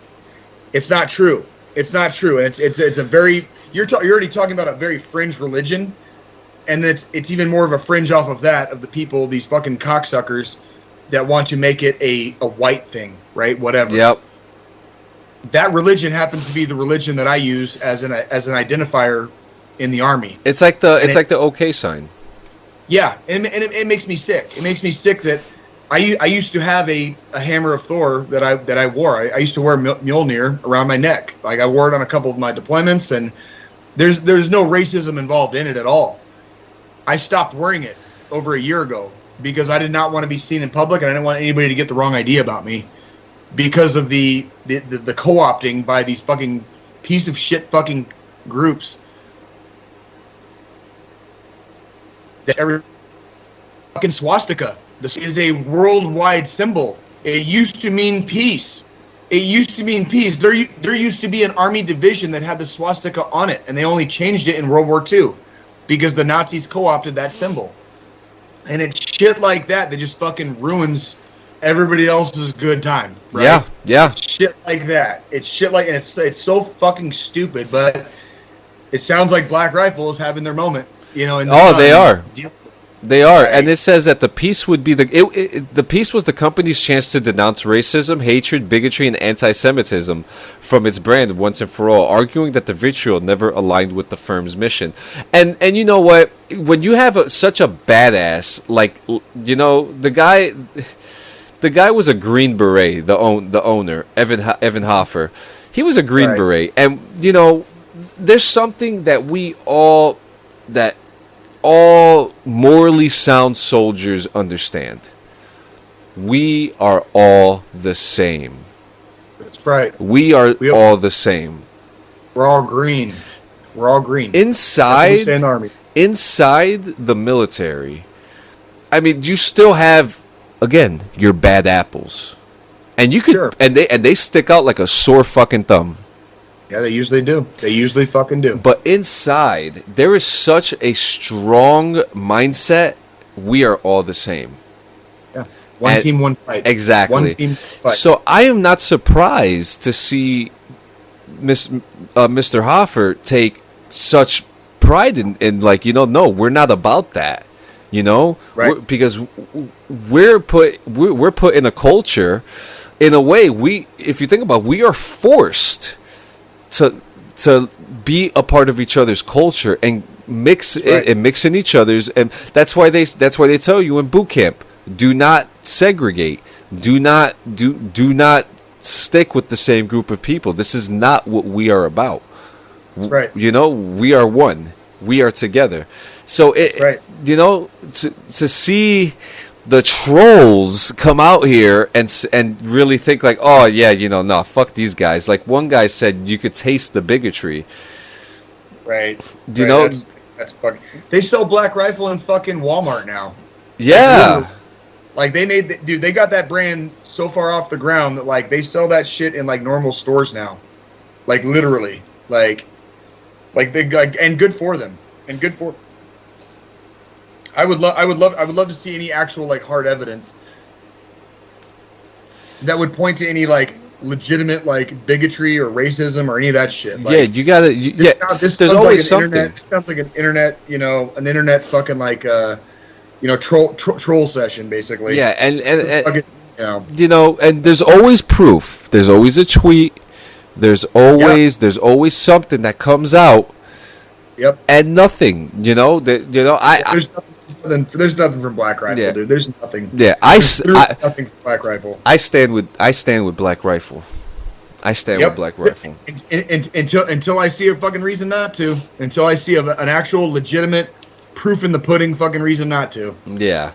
It's not true. It's not true, and it's a very you're already talking about a very fringe religion, and it's even more of a fringe off of that of the people, these fucking cocksuckers that want to make it a white thing, right? Whatever. Yep. That religion happens to be the religion that I use as an identifier in the army. It's like the OK sign. Yeah, and it makes me sick. It makes me sick that I used to have a hammer of Thor that I wore. I used to wear Mjolnir around my neck. Like I wore it on a couple of my deployments, and there's no racism involved in it at all. I stopped wearing it over a year ago because I did not want to be seen in public, and I didn't want anybody to get the wrong idea about me because of the co-opting by these fucking piece of shit fucking groups. Every fucking swastika. This is a worldwide symbol. It used to mean peace. It used to mean peace. There used to be an army division that had the swastika on it, and they only changed it in World War II because the Nazis co-opted that symbol. And it's shit like that just fucking ruins everybody else's good time, right? Yeah. It's shit like that. It's shit like, and it's so fucking stupid, but it sounds like Black Rifle is having their moment. You know, They are. They are, right. and it says that the piece would be the piece was the company's chance to denounce racism, hatred, bigotry, and anti-Semitism from its brand once and for all, arguing that the vitriol never aligned with the firm's mission. And you know what? When you have such a badass, like, you know, the guy was a Green Beret, the owner, Evan Hoffer. He was a Green Beret, and you know, there's something that all morally sound soldiers understand. We are all the same. That's right. We are all the same. We're all green. We're all green. Inside the army. Inside the military, I mean, you still have, again, your bad apples. And you could and they stick out like a sore fucking thumb. Yeah, they usually do. They usually fucking do. But inside, there is such a strong mindset. We are all the same. Yeah. One team, one fight. Exactly. One team, fight. So I am not surprised to see Mr. Hoffer take such pride in like, you know, no, we're not about that. You know? Right. Because we're put in a culture, in a way, if you think about it, we are forced to be a part of each other's culture and mix in each other's, and that's why they tell you in boot camp, do not segregate, do not stick with the same group of people. This is not what we are about. Right. You know, we are one. We are together. So you know, to see the trolls come out here and really think like, oh yeah, you know, no, fuck these guys. Like one guy said, you could taste the bigotry. Right. Do you know? That's fucking. They sell Black Rifle in fucking Walmart now. Yeah. Like they got that brand so far off the ground that like they sell that shit in like normal stores now. Like literally. Like and good for them. And good for. I would love to see any actual like hard evidence that would point to any like legitimate like bigotry or racism or any of that shit. Like, yeah, you gotta. There's always like something. This sounds like an internet, you know, an internet fucking like you know, troll session basically. Yeah, and fucking, you know, and there's always proof. There's always a tweet. There's always something that comes out. Yep. And nothing, you know. There's nothing from Black Rifle, dude. There's nothing. Yeah, there's nothing from Black Rifle. I stand with Black Rifle. I stand with Black Rifle. Until I see a fucking reason not to. Until I see an actual legitimate proof in the pudding fucking reason not to. Yeah.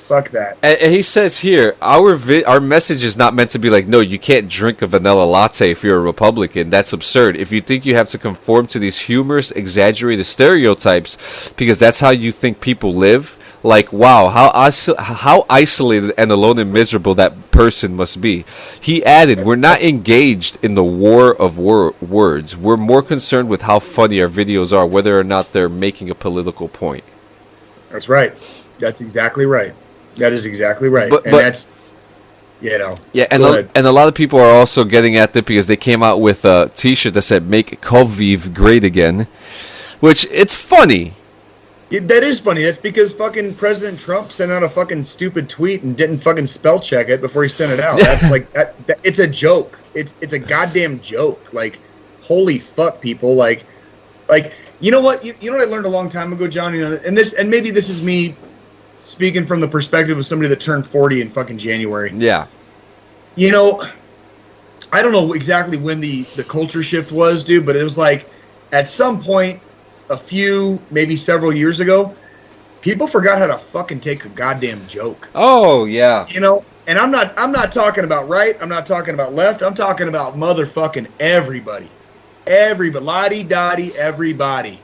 Fuck that. And he says here, our message is not meant to be like, no, you can't drink a vanilla latte if you're a Republican. That's absurd. If you think you have to conform to these humorous, exaggerated stereotypes because that's how you think people live, like, wow, how isolated and alone and miserable that person must be. He added, we're not engaged in the war of words. We're more concerned with how funny our videos are, whether or not they're making a political point. That's right. That's exactly right. That is exactly right. But that's, you know. Yeah, and a lot of people are also getting at it because they came out with a T-shirt that said "Make Lviv Great Again," which it's funny. That is funny. That's because fucking President Trump sent out a fucking stupid tweet and didn't fucking spell check it before he sent it out. That's like that it's a joke. It's a goddamn joke. Like, holy fuck, people. Like you know what? You know what I learned a long time ago, John. You know, and maybe this is me speaking from the perspective of somebody that turned 40 in fucking January. Yeah. You know, I don't know exactly when the culture shift was, dude, but it was like at some point a few, maybe several years ago, people forgot how to fucking take a goddamn joke. Oh, yeah. You know, and I'm not talking about right, I'm not talking about left, I'm talking about motherfucking everybody. Everybody, lottie-dottie, everybody.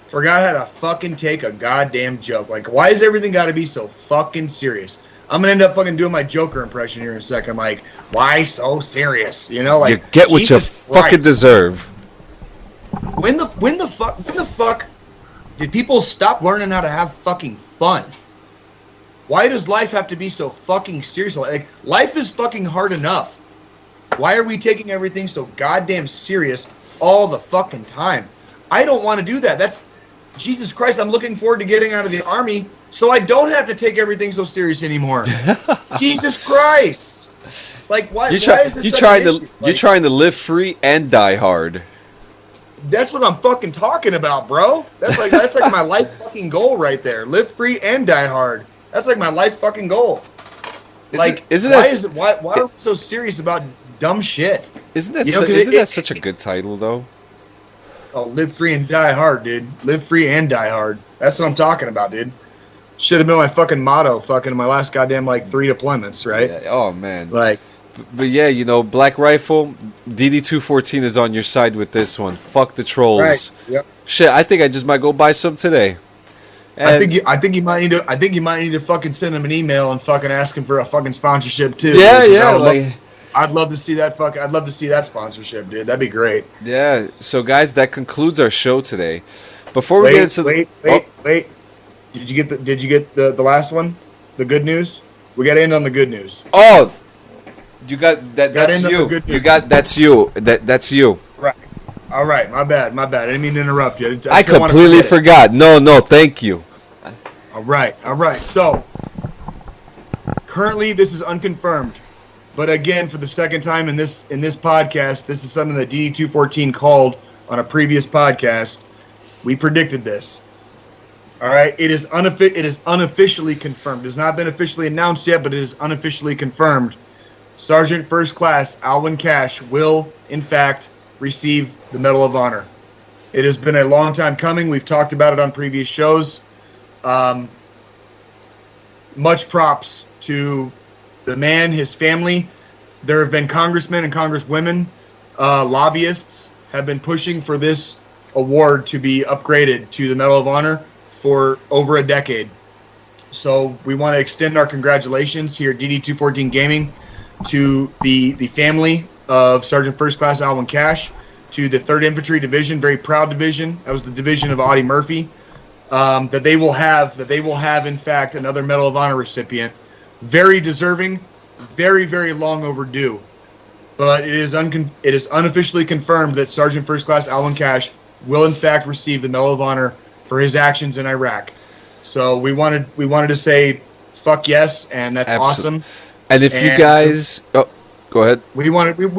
Forgot how to fucking take a goddamn joke. Like, why is everything got to be so fucking serious? I'm going to end up fucking doing my Joker impression here in a second. Like, why so serious? You know, like, you get what Jesus you fucking Christ. deserve. When the fuck did people stop learning how to have fucking fun? Why does life have to be so fucking serious? Like, life is fucking hard enough. Why are we taking everything so goddamn serious all the fucking time? I don't want to do that. That's Jesus Christ. I'm looking forward to getting out of the army so I don't have to take everything so serious anymore. Jesus Christ. Like, why is this you're such an issue? Like, you're trying to live free and die hard. That's what I'm fucking talking about, bro. That's like my life fucking goal right there. Live free and die hard. That's like my life fucking goal. Why are we so serious about dumb shit? Isn't that such a good title though? Oh, live free and die hard, dude. Live free and die hard. That's what I'm talking about, dude. Should have been my fucking motto, fucking in my last goddamn 3 deployments, right? Yeah, oh man. Like, but yeah, you know, Black Rifle, DD214 is on your side with this one. Fuck the trolls. right. Yep. Shit, I think I just might go buy some today. And I think you might need to fucking send him an email and fucking ask him for a fucking sponsorship too. Yeah. I'd love to see that sponsorship, dude. That'd be great. Yeah. So guys, that concludes our show today. Before we get into wait. Did you get the last one? The good news? We got to end on the good news. Oh, you got that. That's you. You got that's you. That's you. Right. All right. My bad. I didn't mean to interrupt you. I completely forgot. No. Thank you. All right. So currently, this is unconfirmed. But again, for the second time in this podcast, this is something that DD214 called on a previous podcast. We predicted this. All right, it is unofficially confirmed. It has not been officially announced yet, but it is unofficially confirmed. Sergeant First Class Alwyn Cash will, in fact, receive the Medal of Honor. It has been a long time coming. We've talked about it on previous shows. Much props to the man, his family. There have been congressmen and congresswomen, lobbyists have been pushing for this award to be upgraded to the Medal of Honor for over a decade. So we want to extend our congratulations here at DD214 Gaming to the family of Sergeant First Class Alwyn Cash, to the 3rd Infantry Division, very proud division. That was the division of Audie Murphy. That they will have in fact another Medal of Honor recipient. Very deserving, very, very long overdue. But it is unofficially confirmed that Sergeant First Class Alwyn Cash will in fact receive the Medal of Honor for his actions in Iraq. So we wanted to say fuck yes, and that's awesome. And if you guys, go ahead. We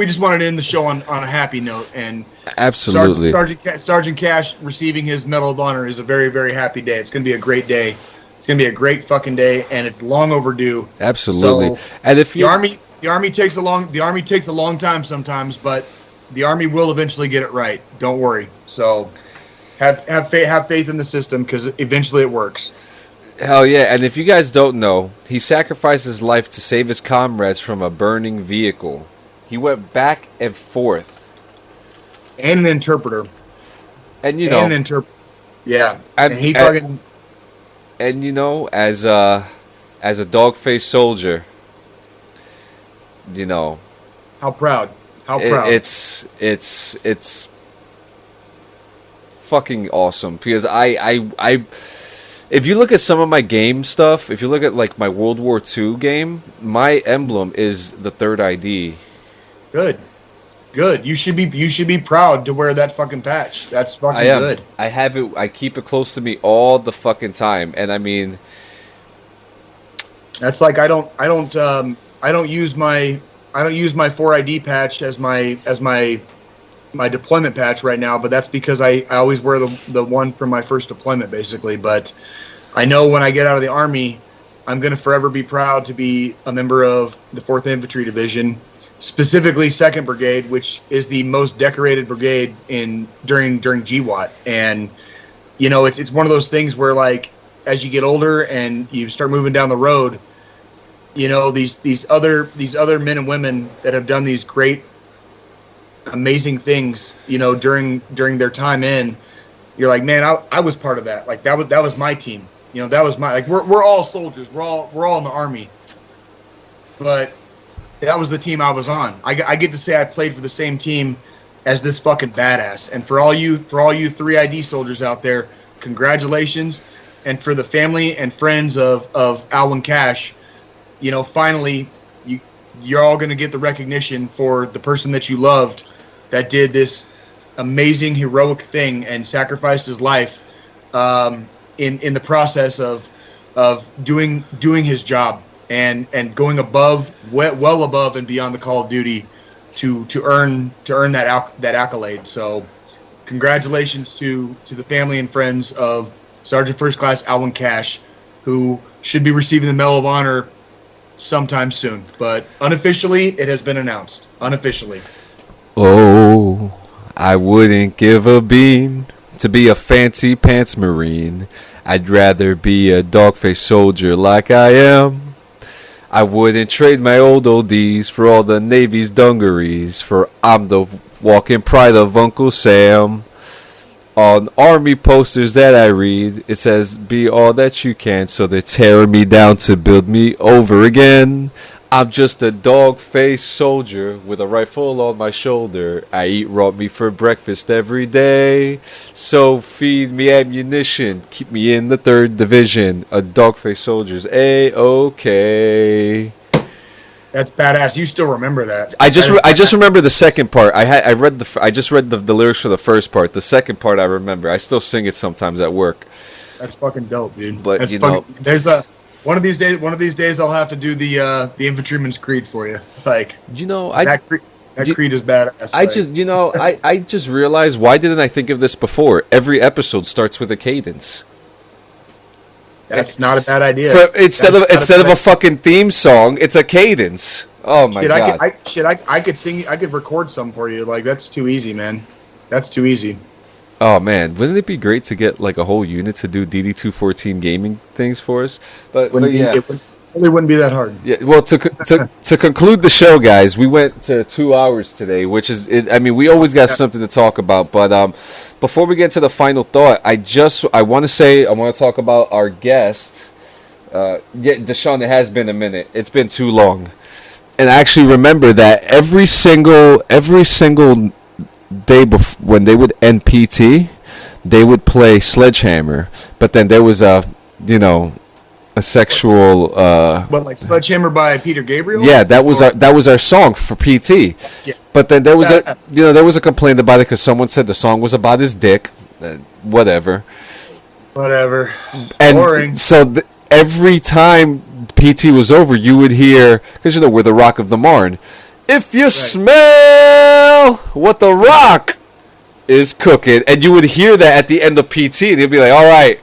just wanted to end the show on a happy note, and absolutely, Sergeant Cash receiving his Medal of Honor is a very, very happy day. It's going to be a great day. It's going to be a great fucking day, and it's long overdue. Absolutely. So, and if the army takes a long time sometimes, but the army will eventually get it right. Don't worry. So have faith in the system, because eventually it works. Hell yeah. And if you guys don't know, he sacrificed his life to save his comrades from a burning vehicle. He went back and forth. And an interpreter. And you know. Yeah. And he fucking. And you know, as a dog-faced soldier, you know, How proud. How proud. it's fucking awesome because I if you look at some of my game stuff, if you look at like my World War II game, my emblem is the third ID. Good. Good. You should be proud to wear that fucking patch. That's fucking I am. good. I have it. I keep it close to me all the fucking time, and I mean, That's like I don't use my 4ID patch as my deployment patch right now, but that's because I always wear the one from my first deployment basically. But I know when I get out of the Army, I'm gonna forever be proud to be a member of the 4th Infantry Division, specifically 2nd Brigade, which is the most decorated brigade during GWOT. And you know, it's one of those things where like as you get older and you start moving down the road, you know, these other men and women that have done these great, amazing things, you know, during their time in, you're like, man, I was part of that. Like that was my team. You know, that was my, like, we're all soldiers. We're all in the Army. But that was the team I was on. I get to say I played for the same team as this fucking badass. And for all you 3ID soldiers out there, congratulations. And for the family and friends of Alwyn Cash, you know, finally, you're all going to get the recognition for the person that you loved that did this amazing, heroic thing and sacrificed his life in the process of doing his job and going well above and beyond the call of duty to earn that accolade. So, congratulations to the family and friends of Sergeant First Class Alwyn Cash, who should be receiving the Medal of Honor sometime soon, but unofficially it has been announced. Unofficially. oh, I wouldn't give a bean to be a fancy pants Marine. I'd rather be a dog-faced soldier like I am. I wouldn't trade my old oldies for all the Navy's dungarees, for I'm the walking pride of Uncle Sam. On Army posters that I read, it says, be all that you can, so they're tearing me down to build me over again. I'm just a dog-faced soldier with a rifle on my shoulder. I eat raw meat for breakfast every day. So feed me ammunition, keep me in the 3rd Division. A dog-faced soldier's A-okay. That's badass. You still remember that? I just remember the second part. I just read the lyrics for the first part. The second part I remember. I still sing it sometimes at work. That's fucking dope, dude. But that's you know, there's one of these days I'll have to do the Infantryman's Creed for you. Like, you know, that creed is badass. I just realized, why didn't I think of this before? Every episode starts with a cadence. That's not a bad idea. Instead of a fucking theme song, it's a cadence. Oh my god! I could sing. I could record some for you. Like, that's too easy, man. That's too easy. Oh man, wouldn't it be great to get like a whole unit to do DD214 gaming things for us? But yeah, it really wouldn't be that hard. Yeah. Well, to conclude the show, guys, we went to 2 hours today, which is, I mean, we always got something to talk about. But before we get to the final thought, I want to talk about our guest. Deshaun, it has been a minute. It's been too long, and I actually remember that every single day when they would end PT, they would play Sledgehammer. But then there was a sexual like Sledgehammer by Peter Gabriel? Yeah, that was our song for PT. Yeah. But then there was a complaint about it because someone said the song was about his dick. Whatever. And boring. So every time PT was over, you would hear, because we're the Rock of the Marne, if you smell what the Rock is cooking, and you would hear that at the end of PT, and you'd be like, all right.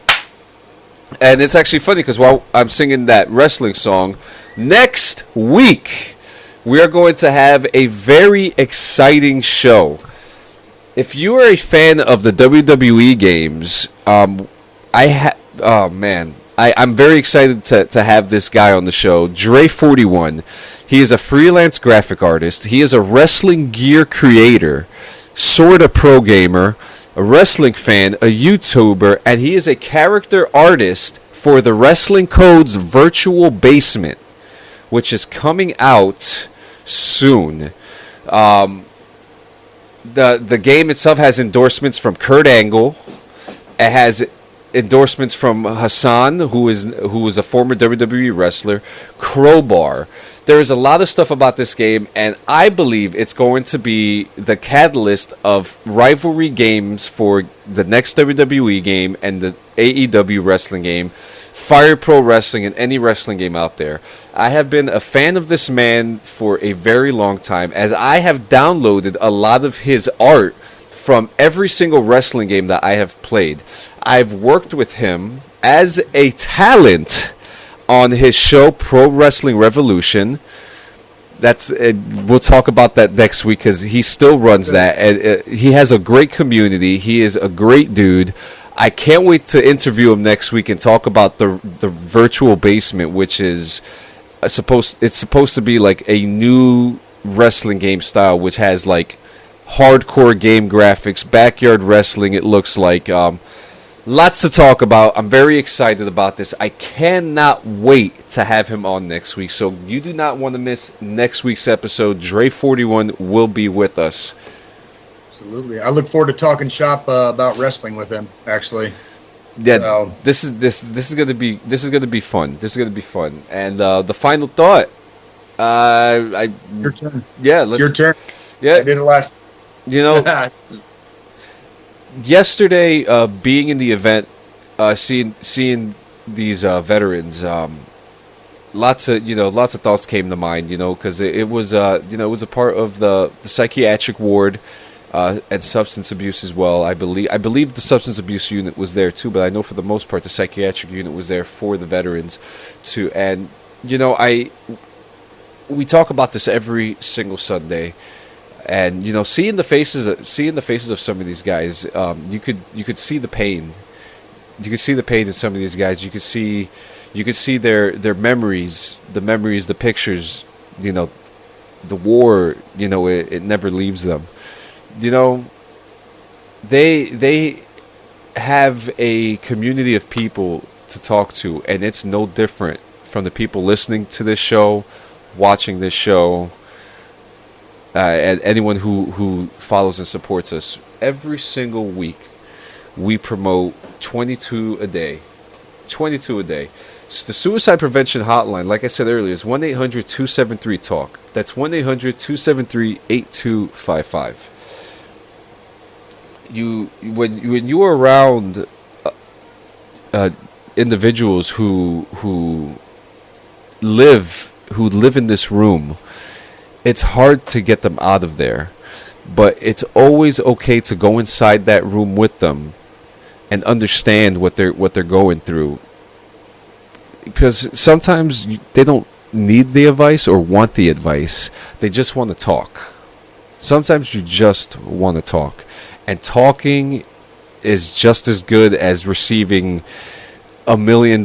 And it's actually funny because while I'm singing that wrestling song, next week we are going to have a very exciting show. If you are a fan of the WWE games, I'm very excited to have this guy on the show, Dre41. He is a freelance graphic artist. He is a wrestling gear creator, sort of pro gamer, a wrestling fan, a YouTuber, and he is a character artist for the Wrestling Codes Virtual Basement, which is coming out soon. The game itself has endorsements from Kurt Angle. It has endorsements from Hassan, who was a former WWE wrestler, Crowbar. There is a lot of stuff about this game, and I believe it's going to be the catalyst of rivalry games for the next WWE game and the AEW wrestling game, Fire Pro Wrestling, and any wrestling game out there. I have been a fan of this man for a very long time, as I have downloaded a lot of his art from every single wrestling game that I have played. I've worked with him as a talent on his show Pro Wrestling Revolution. We'll talk about that next week, because he still runs that, and he has a great community. He is a great dude. I can't wait to interview him next week and talk about the virtual basement, which is supposed to be like a new wrestling game style, which has like hardcore game graphics, backyard wrestling. It looks like lots to talk about. I'm very excited about this. I cannot wait to have him on next week. So you do not want to miss next week's episode. Dre41 will be with us. Absolutely. I look forward to talking shop about wrestling with him, actually. Yeah, So, this is gonna be fun. This is gonna be fun. And the final thought. your turn. Yeah, It's your turn. Yeah, I did it last. you know, yesterday, being in the event, seeing these veterans, lots of thoughts came to mind. Because it was a part of the psychiatric ward. And substance abuse as well. I believe the substance abuse unit was there too, but I know for the most part the psychiatric unit was there for the veterans too. And we talk about this every single Sunday, and seeing the faces of some of these guys, you could see the pain. You could see the pain in some of these guys. You could see their memories, the pictures. The war. It never leaves them. They have a community of people to talk to, and it's no different from the people listening to this show, watching this show, and anyone who follows and supports us. Every single week, we promote 22 a day. 22 a day. So the suicide prevention hotline, like I said earlier, is 1-800-273-TALK. That's 1-800-273-8255. When you are around individuals who live in this room, it's hard to get them out of there. But it's always okay to go inside that room with them and understand what they're going through. Because sometimes they don't need the advice or want the advice. They just want to talk. Sometimes you just want to talk. And talking is just as good as receiving $1 million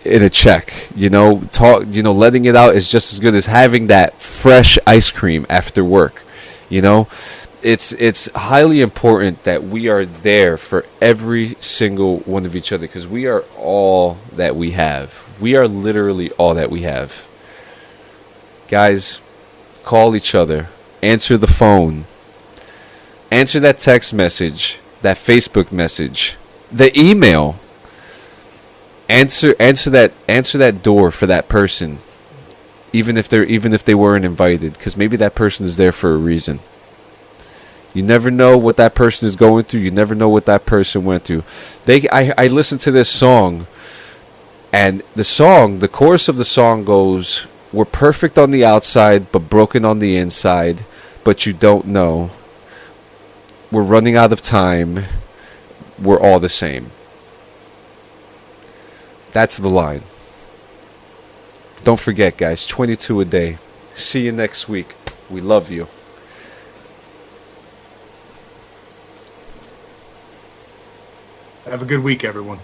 in a check. Letting it out is just as good as having that fresh ice cream after work. It's highly important that we are there for every single one of each other, because we are all that we have. We are literally all that we have. Guys, call each other. Answer the phone. Answer that text message, that Facebook message, the email. Answer that door for that person, even if they weren't invited, because maybe that person is there for a reason. You never know what that person is going through. You never know what that person went through. I listened to this song, and the chorus of the song goes, "We're perfect on the outside, but broken on the inside, but you don't know. We're running out of time. We're all the same." That's the line. Don't forget, guys, 22 a day. See you next week. We love you. Have a good week, everyone.